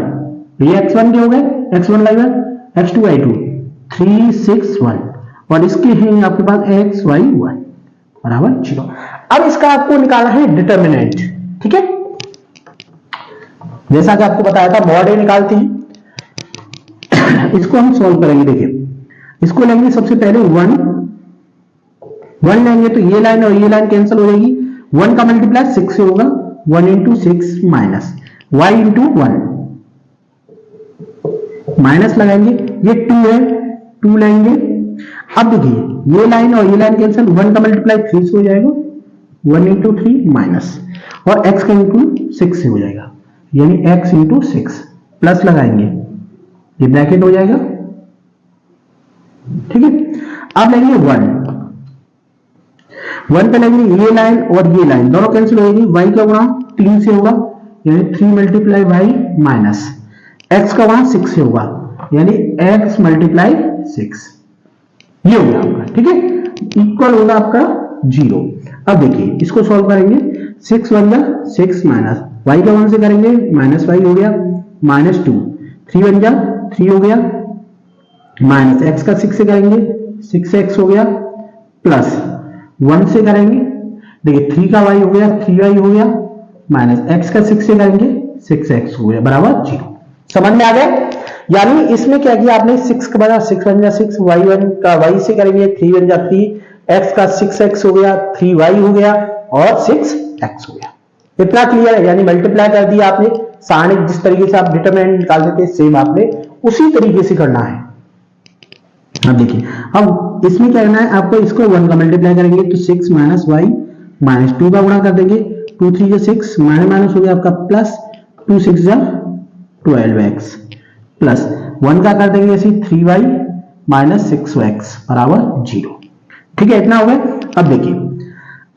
ये x1 के हो गए, x1 y1 x2 y2 3 6 1 और इसके हैं आपके पास x y 1 बराबर 0। अब इसका आपको निकालना है डिटरमिनेंट। ठीक है, जैसा कि आपको बताया था मॉड ए निकालते हैं। इसको हम सॉल्व करेंगे। देखिए इसको लेंगे सबसे पहले 1 लेंगे तो ये लाइन और ये लाइन कैंसिल हो जाएगी, 1 का मल्टीप्लाई 6 से होगा, 1 into 6 minus y into 1 minus लगाएंगे, ये 2 है 2 लेंगे। अब देखिए ये लाइन और ये लाइन कैंसिल, 1 का मल्टीप्लाई 3 से हो जाएगा, 1 इंटू 3 माइनस और x का इंटू 6 से हो जाएगा, यानी x इंटू 6 प्लस लगाएंगे, ये ब्रैकेट हो जाएगा। ठीक है, अब लेंगे 1 पे लेंगे ये लाइन और ये लाइन दोनों कैंसिल हो जाएगी, y का गुणा 3 से होगा यानी 3 मल्टीप्लाई y माइनस x का गुणा 6 से होगा यानी x मल्टीप्लाई 6, ये हो गया आपका। ठीक है, इक्वल होगा आपका 0। अब देखिए इसको सॉल्व करेंगे, 6 1 जा 6 माइनस y का 1 से करेंगे माइनस y हो गया माइनस 2, 3 1 जा 3 हो गया माइनस x का 6 से करेंगे 6x हो गया प्लस 1 से करेंगे, देखिए 3 का y हो गया 3y हो गया माइनस x का 6 से करेंगे 6x हो गया बराबर 0। समझ में आ गया? यानी इसमें क्या किया आपने 6 का बना 6 बन जा 6, y1 का y से करेंगे 3 बन जा 3, x का 6x हो गया, 3y हो गया और 6x हो गया। इतना क्लियर है, यानी मल्टीप्लाई कर दिया आपने, सारणिक जिस तरीके से आप डिटरमिनेंट निकालते थे सेम आपने उसी तरीके से करना है। अब देखिए, अब इसमें क्या करना है आपको, इसको 1 का मल्टीप्लाई करेंगे तो 6 माइनस वाई माइनस 2 का गुणा कर देंगे, 2 3 जा 6 माइनस माइनस हो गया आपका प्लस 2 6 जा 12x प्लस 1 का कर देंगे ऐसे 3y माइनस 6x बराबर 0। ठीक है, इतना हो गया। अब देखिए,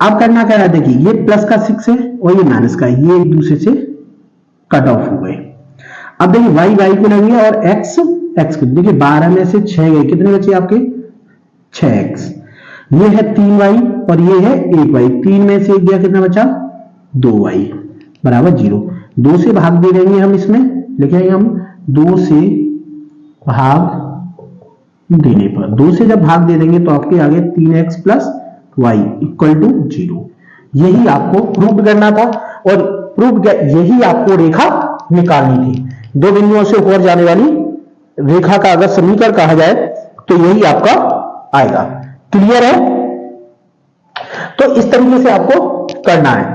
अब करना क्या है, देखिए ये प्लस का 6 है और ये माइनस का, ये एक दूसरे से कट ऑफ हो गए। अब देखिए y को लगेंगे और x को, देखिए 12 में से 6 गए, कितने बचे आपके 6x, ये है 3y और ये है 1y, 3 में से 1 गया, कितना बचा 2y बराबर 0। 2 से भाग दे देंगे हम, इसमें लिखेंगे हम 2 से भाग देने पर, 2 से जब भाग दे देंगे तो आपके आगे 3x plus y equal to 0। यही आपको प्रूव करना था और प्रूव यही आपको रेखा निकालनी थी। दो बिंदुओं से होकर जाने वाली रेखा का अगर समीकरण कहा जाए तो यही आपका आएगा। क्लियर है? तो इस तरीके से आपको करना है।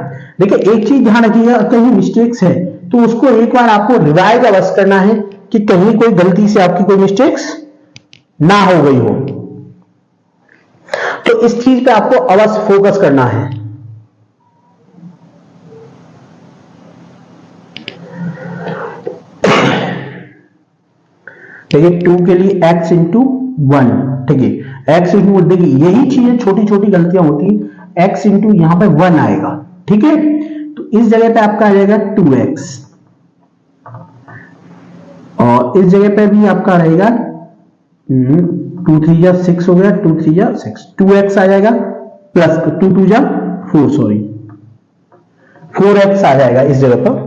देखिए एक चीज ध्यान रखिएगा, कहीं मिस्टेक्स है तो उसको एक बार आपको रिवाइज अवश्य करना है कि कहीं कोई गलती से आपकी कोई मिस्टेक्स ना हो गई हो, तो इस चीज पे आपको अवश्य फोकस करना है। देखिए 2 के लिए x इंटू 1, ठीक है, x इंटू, देखिए यही चीजें छोटी छोटी गलतियां होती है, x इंटू यहां पे 1 आएगा, ठीक है, तो इस जगह पे आपका आ जाएगा 2x और इस जगह पे भी आपका रहेगा 2 3 जा 6 हो गया, 2 3 जा 6, 2x आ जाएगा प्लस 2 2 जा 4, सॉरी 4x आ जाएगा इस जगह पर।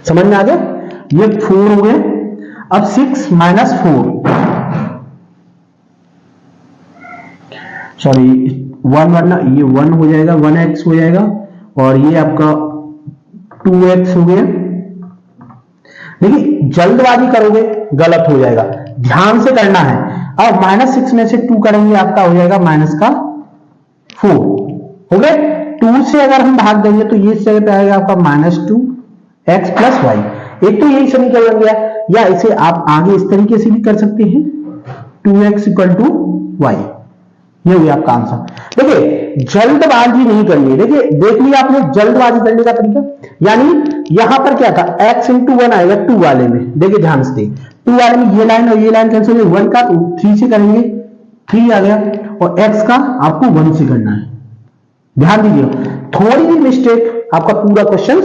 समझ में आ गया? ये 4 हो गया। अब 6 माइनस 4, सॉरी 1 वरना ये 1 हो जाएगा, 1x हो जाएगा और ये आपका 2x हो गया। देखिए जल्दबाजी करोगे गलत हो जाएगा, ध्यान से करना है। अब -6 में से 2 करेंगे आपका हो जाएगा -4 हो गया। 2 से अगर हम भाग देंगे तो ये इस जगह पे आएगा आपका -2x प्लस y। एक तो यही समीकरण बन गया, या इसे आप आगे इस तरीके से भी कर सकते हैं 2x इक्वल टू y। ये हो गया आपका आंसर। देखिए जल्दबाजी नहीं करनी है। देखिए देख लिया आपने जल्दबाजी करने का तरीका, यानी यहां पर क्या था x इंटू 1 आएगा 2 वाले में। देखिए ध्यान से 2 वाले में ये लाइन और ये लाइन कैंसिल हो, 1 का 3 से करेंगे 3 आ गया और x का आपको 1 से करना है। ध्यान दीजिए, थोड़ी भी मिस्टेक आपका पूरा क्वेश्चन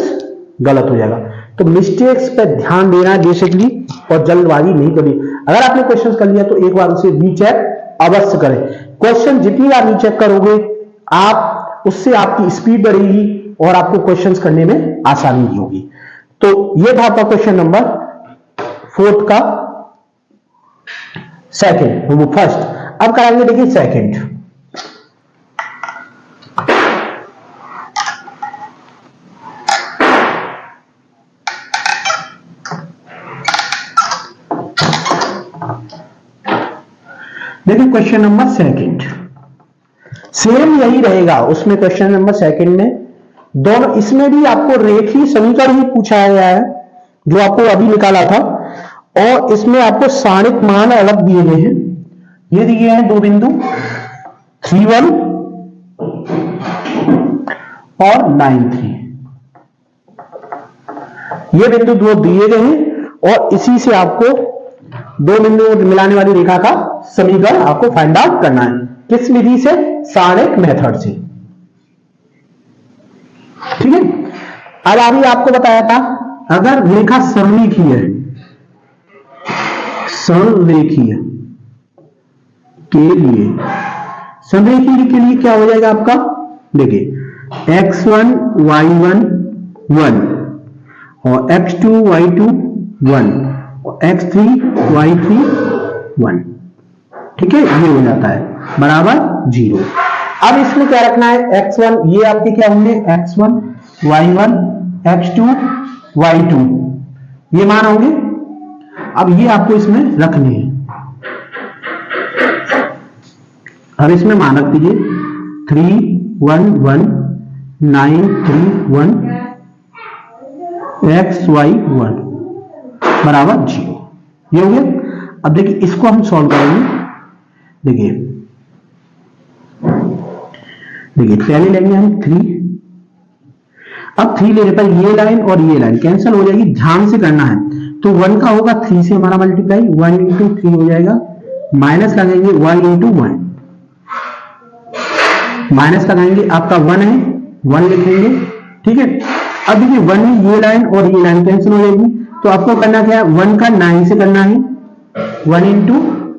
गलत हो जाएगा। तो मिस्टेक्स पे ध्यान देना है बेसिकली, और जल्दबाजी नहीं करनी। अगर आपने क्वेश्चन कर लिया तो एक बार उसे रीचेक अवश्य करें। क्वेश्चन जितनी बार रीचेक करोगे आप, उससे आपकी स्पीड बढ़ेगी और आपको क्वेश्चंस करने में आसानी होगी। तो ये था आपका क्वेश्चन नंबर 4 का सेकंड, वो फर्स्ट। अब कराएंगे देखिए सेकंड। देखिए क्वेश्चन नंबर सेकंड सेम यही रहेगा, उसमें क्वेश्चन नंबर सेकंड में दोनों, इसमें भी आपको रेखीय समीकरण ही पूछा गया है जो आपको अभी निकाला था, और इसमें आपको सारणिक मान अलग दिए गए हैं। ये दिए हैं दो बिंदु 3 1 और 9 3, ये बिंदु दो दिए गए हैं और इसी से आपको दो बिंदु मिलाने वाली रेखा का समीकरण आपको फाइंड आउट करना है। किस विधि से? सारणिक मेथड से। ठीक है, अब अभी आपको बताया था अगर रेखा सरलरेखीय है, सरलरेखीय के लिए, सरलरेखीय के लिए क्या हो जाएगा आपका? देखिए x1 y1 1 और x2 y2 1 और x3 y3 1, ठीक है, ये हो जाता है बराबर 0। अब इसमें क्या रखना है? x1 ये आपके क्या होंगे? x1 y1 x2 y2 ये मान होंगे। अब ये आपको इसमें रखनी है। अब इसमें मान रख दीजिए 311,931 xy1 बराबर 0। ये हो गया। अब देखिए इसको हम सॉल्व करेंगे। देखिए पहले लेंगे हम 3। अब 3 लेने पर ये लाइन और ये लाइन कैंसिल हो जाएगी, ध्यान से करना है। तो 1 का होगा 3 से हमारा मल्टीप्लाई, 1 इंटू 3 हो जाएगा, माइनस लगाएंगे 1 इंटू 1, माइनस लगाएंगे आपका 1 है, 1 लिखेंगे, ठीक है। अब देखिए 1 में ये लाइन और ये लाइन कैंसिल हो जाएगी, तो आपको करना क्या है, 1 का 9 से करना है, 1 इंटू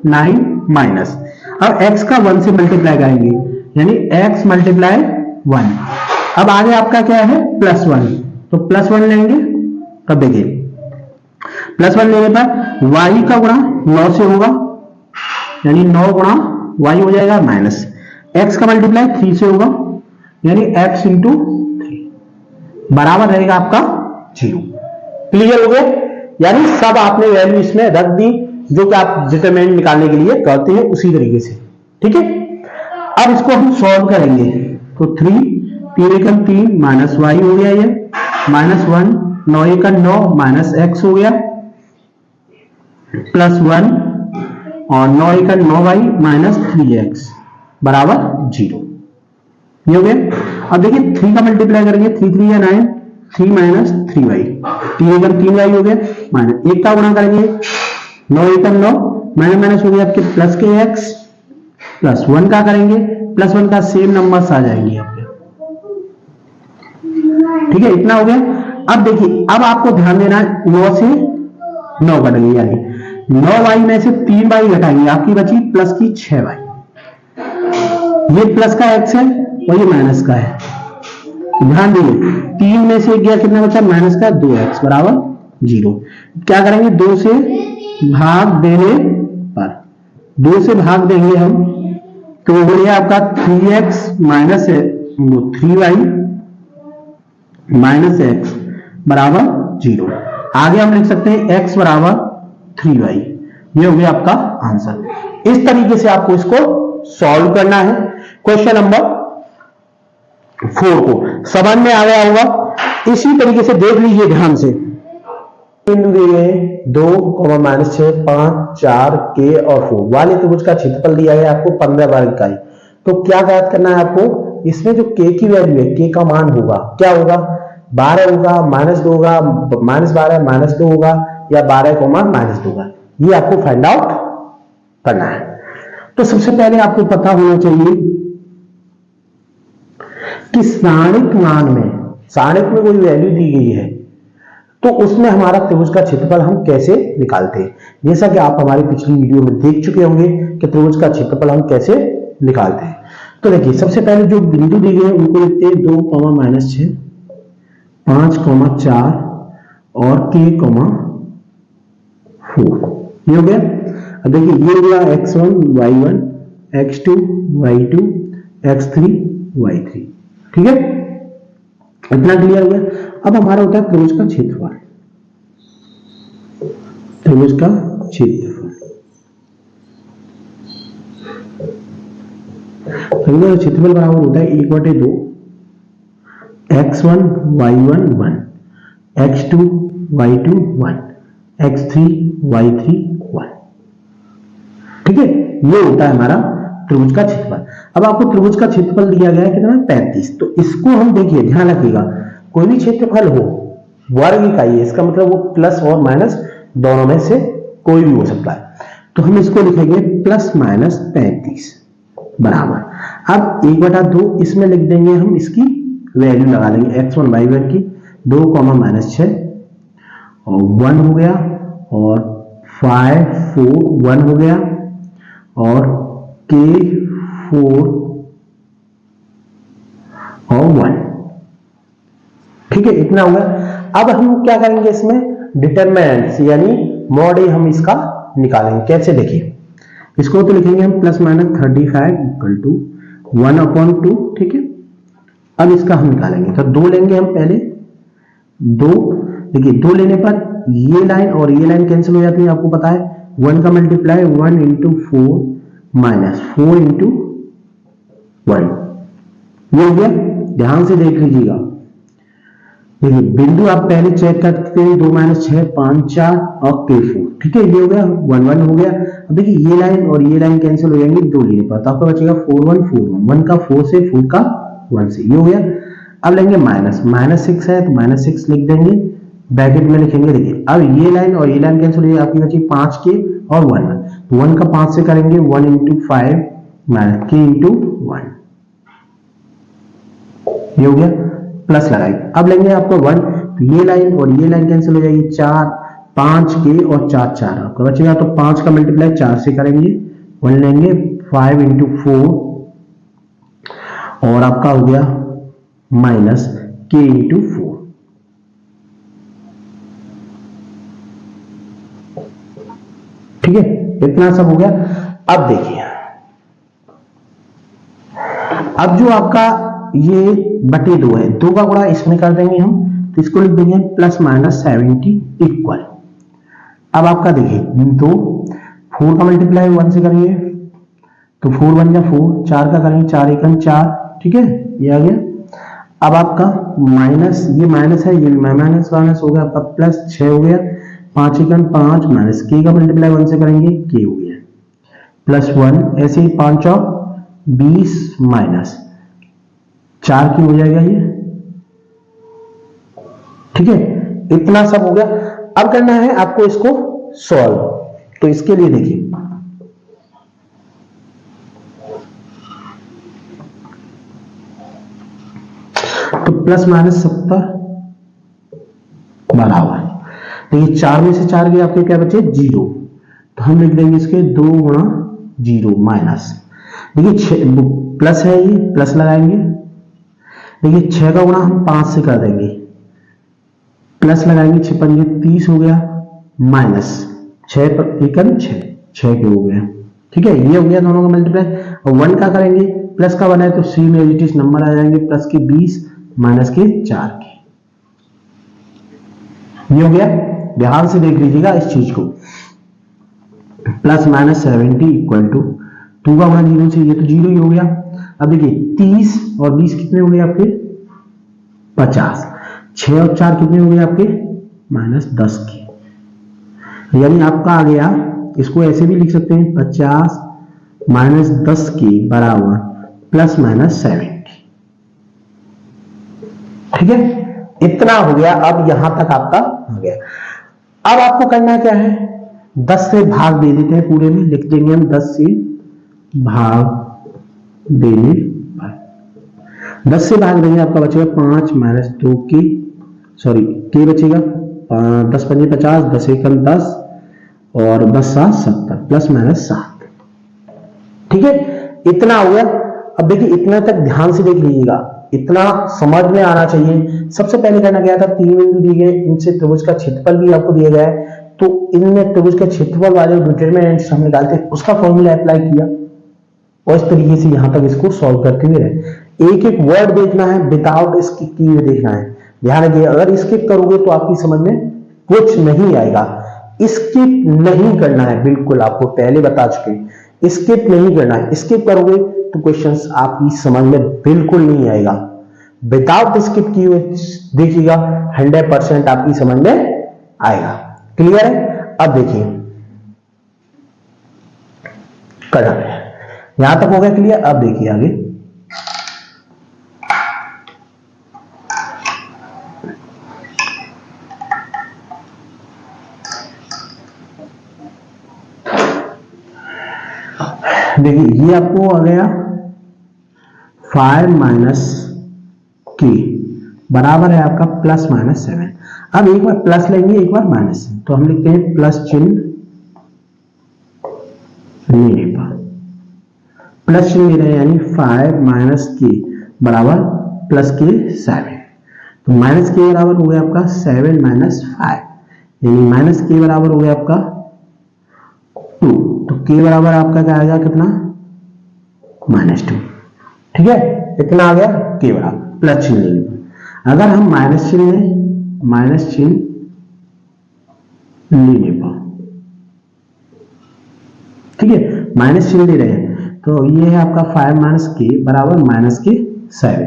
9 माइनस। अब x का 1 से मल्टीप्लाई करेंगे, यानी x मल्टीप्लाई 1। अब आगे आपका क्या है, +1, तो +1 लेंगे। तब देखिए +1 लेने पर y का गुणा 9 से होगा, यानी 9 गुणा y हो जाएगा, माइनस x का मल्टीप्लाई 3 से होगा, यानी x इंटू 3 बराबर रहेगा आपका 0। क्लियर हो गया। यानी सब आपने वैल्यू इसमें रख दी जो कि आप डिटरमिनेंट निकालने के लिए करते हैं उसी तरीके से, ठीक है। अब इसको हम सॉल्व करेंगे, तो 3 एकम 3 माइनस y हो गया, ये -1, 9 एकम 9 माइनस x हो गया, +1 और 9 एकम 9y माइनस 3x बराबर 0। ये हो गया। अब देखिए 3 का मल्टीप्लाई करेंगे, 3 3 या 9, 3 माइनस 3y, 3 एकम 3y हो गया, माइनस 1 का गुणा करेंगे, 9 एकम 9 माइनस माइनस हो गया आपके प्लस के x, +1 का करेंगे, +1 का सेम नंबर्स आ जाएंगे आपके, ठीक है। इतना हो गया। अब देखिए अब आपको ध्यान देना है, 9 से 9 कटेंगे, यानी 9y में से 3y घटाएंगे, आपकी बची प्लस की 6y। ये प्लस का x है और ये माइनस का है, ध्यान दीजिए 3 में से गया कितना बचा, माइनस का 2x बराबर 0। क्या करेंगे, 2 से भाग देने पर, 2 से भाग देंगे हम, तो वो गया आपका 3x minus 3y minus x बराबर 0। आगे हम लिख सकते हैं x बराबर 3y। ये हो गया आपका आंसर। इस तरीके से आपको इसको सॉल्व करना है। क्वेश्चन नंबर 4 को समझ में आ गया होगा। इसी तरीके से देख लीजिए ध्यान से, बिंदु दिए गए 2, -6, 5, 4, k और 4 वाले त्रिभुज का क्षेत्रफल दिया गया आपको 15 वर्ग इकाई। तो क्या ज्ञात करना है आपको, इसमें जो k की वैल्यू है, k का मान होगा, क्या होगा, 12 होगा, -2 होगा, -12 -2 होगा, या 12, -2 होगा। ये आपको फाइंड आउट करना है। तो सबसे पहले आपको पता होना चाहिए कि सारणिक मान में, सारणिक में कोई वैल्यू दी गई है तो उसमें हमारा त्रिभुज का क्षेत्रफल हम कैसे निकालते हैं। जैसा कि आप हमारी पिछली वीडियो में देख चुके होंगे कि त्रिभुज का क्षेत्रफल हम कैसे निकालते हैं। तो देखिए सबसे पहले जो बिंदु दी गए हैं उनको लिखते हैं 2, -6, 5, 4 और k, 4। ये हो गया। अब देखिए ये हो गया x1 y1 x2 y2 x3 y3, ठीक है, इतना क्लियर हो गया। अब हमारा होता है त्रिभुज का क्षेत्रफल। त्रिभुज का क्षेत्रफल, त्रिभुज का क्षेत्रफल बराबर होता है 1/2 x1 y1 1 x2 y2 1 x3 y3 1, ठीक है। ये होता है हमारा त्रिभुज का क्षेत्रफल। अब आपको त्रिभुज का क्षेत्रफल दिया गया है कितना, 35। तो इसको हम देखिए, ध्यान रखिएगा, कोई भी क्षेत्रफल हो वर्ग इकाई है, इसका मतलब वो प्लस और माइनस दोनों में से कोई भी हो सकता है। तो हम इसको लिखेंगे +-35 बराबर। अब 1/2 इसमें लिख देंगे हम, इसकी वैल्यू लगा लेंगे x1 y1 की, 2, -6 और 1 हो गया, और 5 4 1 हो गया, और k 4 और 1, ठीक है, इतना होगा। अब हम क्या करेंगे, इसमें डिटरमिनेंट्स यानी मॉड ए हम इसका निकालेंगे। कैसे, देखिए इसको तो लिखेंगे हम +-35 = 1/2, ठीक है। अब इसका हम निकालेंगे, तो 2 लेंगे हम पहले, 2 देखिए 2 लेने पर ये लाइन और ये लाइन कैंसिल हो जाती है, आपको पता है 1 का मल्टीप्लाई 1 इंटू 4 माइनस 4 इंटू 1, ये हो गया। ध्यान से देख लीजिएगा, देखिए बिंदु आप पहले चेक करते हैं 2 माइनस 6 5 4 और के 4, ठीक है, ये हो गया 1 1 हो गया। अब देखिए ये लाइन और ये लाइन कैंसिल हो जाएंगे 2 लेने पर, तो आपका बचेगा 4 1 4 1, 1 का 4 से 4 का 1 से, ये हो गया। अब लेंगे माइनस 6 है तो माइनस 6 लिख देंगे, ब्रैकेट में लिखेंगे। देखिए अब ये लाइन और ये लाइन कैंसिल हो जाएगी, आपकी बची 5 के और 1, तो 1 का 5 से करेंगे 1 इंटू 5 माइनस के इंटू 1, ये हो गया, प्लस लगाएंगे। अब लेंगे आपको 1, तो ये लाइन और ये लाइन कैंसिल हो जाएगी, 4 5 के और 4 4 आपका बचेगा, तो 5 का मल्टीप्लाई 4 से करेंगे, 1 लेंगे 5 इंटू 4 और आपका हो गया माइनस के इंटू 4, ठीक है, इतना सब हो गया। अब देखिए, अब जो आपका ये बटे 2 है, 2 का गुणा इसमें कर देंगे हम, तो इसको लिख देंगे प्लस माइनस 70 इक्वल। अब आपका देखिए 2 4 का मल्टीप्लाई 1 से करेंगे तो 4 1 जा 4, 4 का करेंगे 4 1 4, ठीक है, ये आ गया। अब आपका माइनस, ये माइनस है, ये माइनस माइनस हो गया, आपका प्लस 6 हो गया, 5 1 5 माइनस के का मल्टीप्लाई 1 से करेंगे के हो गया प्लस 1, ऐसे ही 5 और 20 माइनस 4 की हो जाएगा ये, ठीक है, इतना सब हो गया। अब करना है आपको इसको सॉल्व, तो इसके लिए देखिए तो प्लस माइनस 70 बराबर, देखिए 4 में से 4 गए, आपके क्या बचे 0, तो हम लिख देंगे इसके 2 गुणा 0 माइनस, देखिए प्लस है, ये प्लस लगाएंगे, देखिए 6 का गुणा हम 5 से कर देंगे, प्लस लगाएंगे 6 5 30 हो गया, माइनस 6 पर 1 6 के हो गया, ठीक है, ये हो गया दोनों का मल्टीप्लाई। और 1 का करेंगे, प्लस का बना है तो सी में एडिटिव नंबर आ जाएंगे, प्लस के 20 माइनस के 4 के, ये हो गया। ध्यान से देख लीजिएगा इस चीज को, प्लस माइनस 70 इक्वल टू 2 का गुणा 0 से, ये तो 0 ही हो गया। अब देखिए 30 और 20 कितने हो गए आपके 50, 6 और 4 कितने हो गए आपके माइनस 10 के, यानी आपका आ गया, इसको ऐसे भी लिख सकते हैं 50 माइनस 10 के बराबर प्लस माइनस 70, ठीक है, इतना हो गया। अब यहां तक आपका हो गया। अब आपको करना क्या है, 10 से भाग दे देते हैं, पूरे में लिख देंगे हम 10 से भाग देने पर, 10 से भाग देंगे, आपका बचेगा 5 माइनस 2 के, सॉरी के बचेगा 10 5 50, 10 1 10 और 10 7 70 प्लस माइनस 7, ठीक है, इतना हो गया। अब देखिए इतना तक ध्यान से देख लीजिएगा, इतना समझ में आना चाहिए। सबसे पहले करना क्या था, 3 बिंदु दिए गए, इनसे त्रिभुज का क्षेत्रफल भी आपको दिया गया है, तो इनमें त्रिभुज का क्षेत्रफल वाले डिटरमिनेंट्स हम निकालते हैं, उसका फॉर्मूला अप्लाई किया और इस तरीके से यहां तक इसको सॉल्व करते हुए रहे। एक एक वर्ड देखना है, विदाउट स्किप किए हुए देखना है। ध्यान रखिए, अगर स्किप करोगे तो आपकी समझ में कुछ नहीं आएगा। स्किप नहीं करना है, बिल्कुल आपको पहले बता चुके, स्किप नहीं करना है। स्किप करोगे तो क्वेश्चंस आपकी समझ में बिल्कुल नहीं आएगा। विदाउट स्किप किए हुए देखिएगा, 100% आपकी समझ में आएगा। क्लियर है? अब देखिए करना है, यहां तक हो गया क्लियर। अब देखिए आगे, देखिए ये आपको आ गया 5 माइनस के बराबर है आपका प्लस माइनस 7। अब एक बार प्लस लेंगे, एक बार माइनस, तो हम लिखते हैं प्लस चिन्ह लेने पर, प्लस चिन्ह ले रहे हैं, यानी 5 माइनस के बराबर प्लस के 7, तो माइनस के बराबर हो गया आपका 7 माइनस 5, यानी माइनस के बराबर हो गया आपका 2, तो के बराबर आपका क्या आएगा, कितना -2। ठीक है, इतना आ गया के बराबर प्लस चिन्ह लेने पर। अगर हम माइनस चिन्ह लें, माइनस चिन्ह नहीं पाओ, ठीक है, माइनस चिन्ह दे रहे हैं। तो ये है आपका 5 माइनस के बराबर माइनस के 7,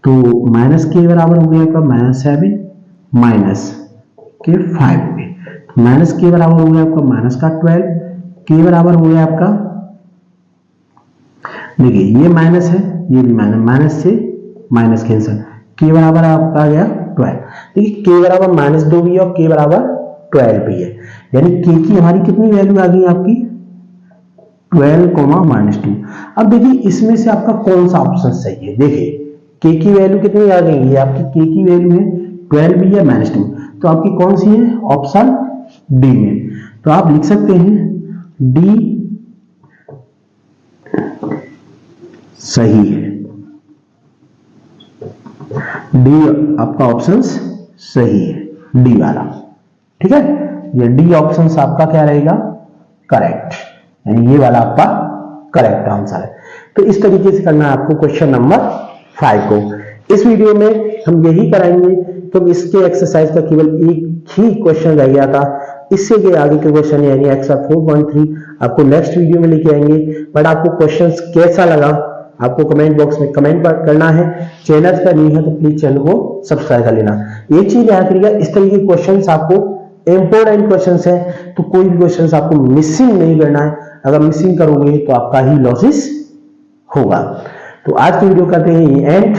तो माइनस के बराबर हो गया आपका माइनस 7 माइनस के 5 हो गए, माइनस के बराबर हो गया आपका माइनस का 12, के बराबर हो गया आपका, देखिए ये माइनस है ये भी माइनस, माइनस से माइनस कैंसिल, के बराबर आपका आ गया 12। देखिए के बराबर -2 भी है और के बराबर 12 भी है, यानी के की हमारी कितनी वैल्यू आ गई आपकी 12, -2। अब देखिए इसमें से आपका कौन सा ऑप्शन सही है, देखिए के की वैल्यू कितनी आ गई है आपकी, के की वैल्यू है 12 भी है -2, तो आपकी कौन सी है, ऑप्शन डी में। तो आप लिख सकते हैं डी सही है, डी आपका ऑप्शन सही है, डी वाला, ठीक है, ये डी ऑप्शन आपका क्या रहेगा, करेक्ट, यानी ये वाला आपका करेक्ट आंसर है। तो इस तरीके से करना है आपको क्वेश्चन नंबर 5 को। इस वीडियो में हम यही कराएंगे, तो इसके एक्सरसाइज का केवल एक ही क्वेश्चन रह गया था, इससे के आगे के क्वेश्चन यानी एक्सरसाइज 4.3 आपको नेक्स्ट वीडियो में लेके आएंगे। बट आपको क्वेश्चंस कैसा लगा आपको कमेंट बॉक्स में कमेंट करना है, चैनल पर नहीं है तो प्लीज चैनल को सब्सक्राइब कर लेना। एक चीज याद करिएगा, इस तरीके के क्वेश्चंस आपको इंपॉर्टेंट क्वेश्चंस है, तो कोई भी क्वेश्चंस आपको मिसिंग नहीं करना है, अगर मिसिंग करोगे तो आपका ही लॉसेस होगा। तो आज की वीडियो करते हैं एंड।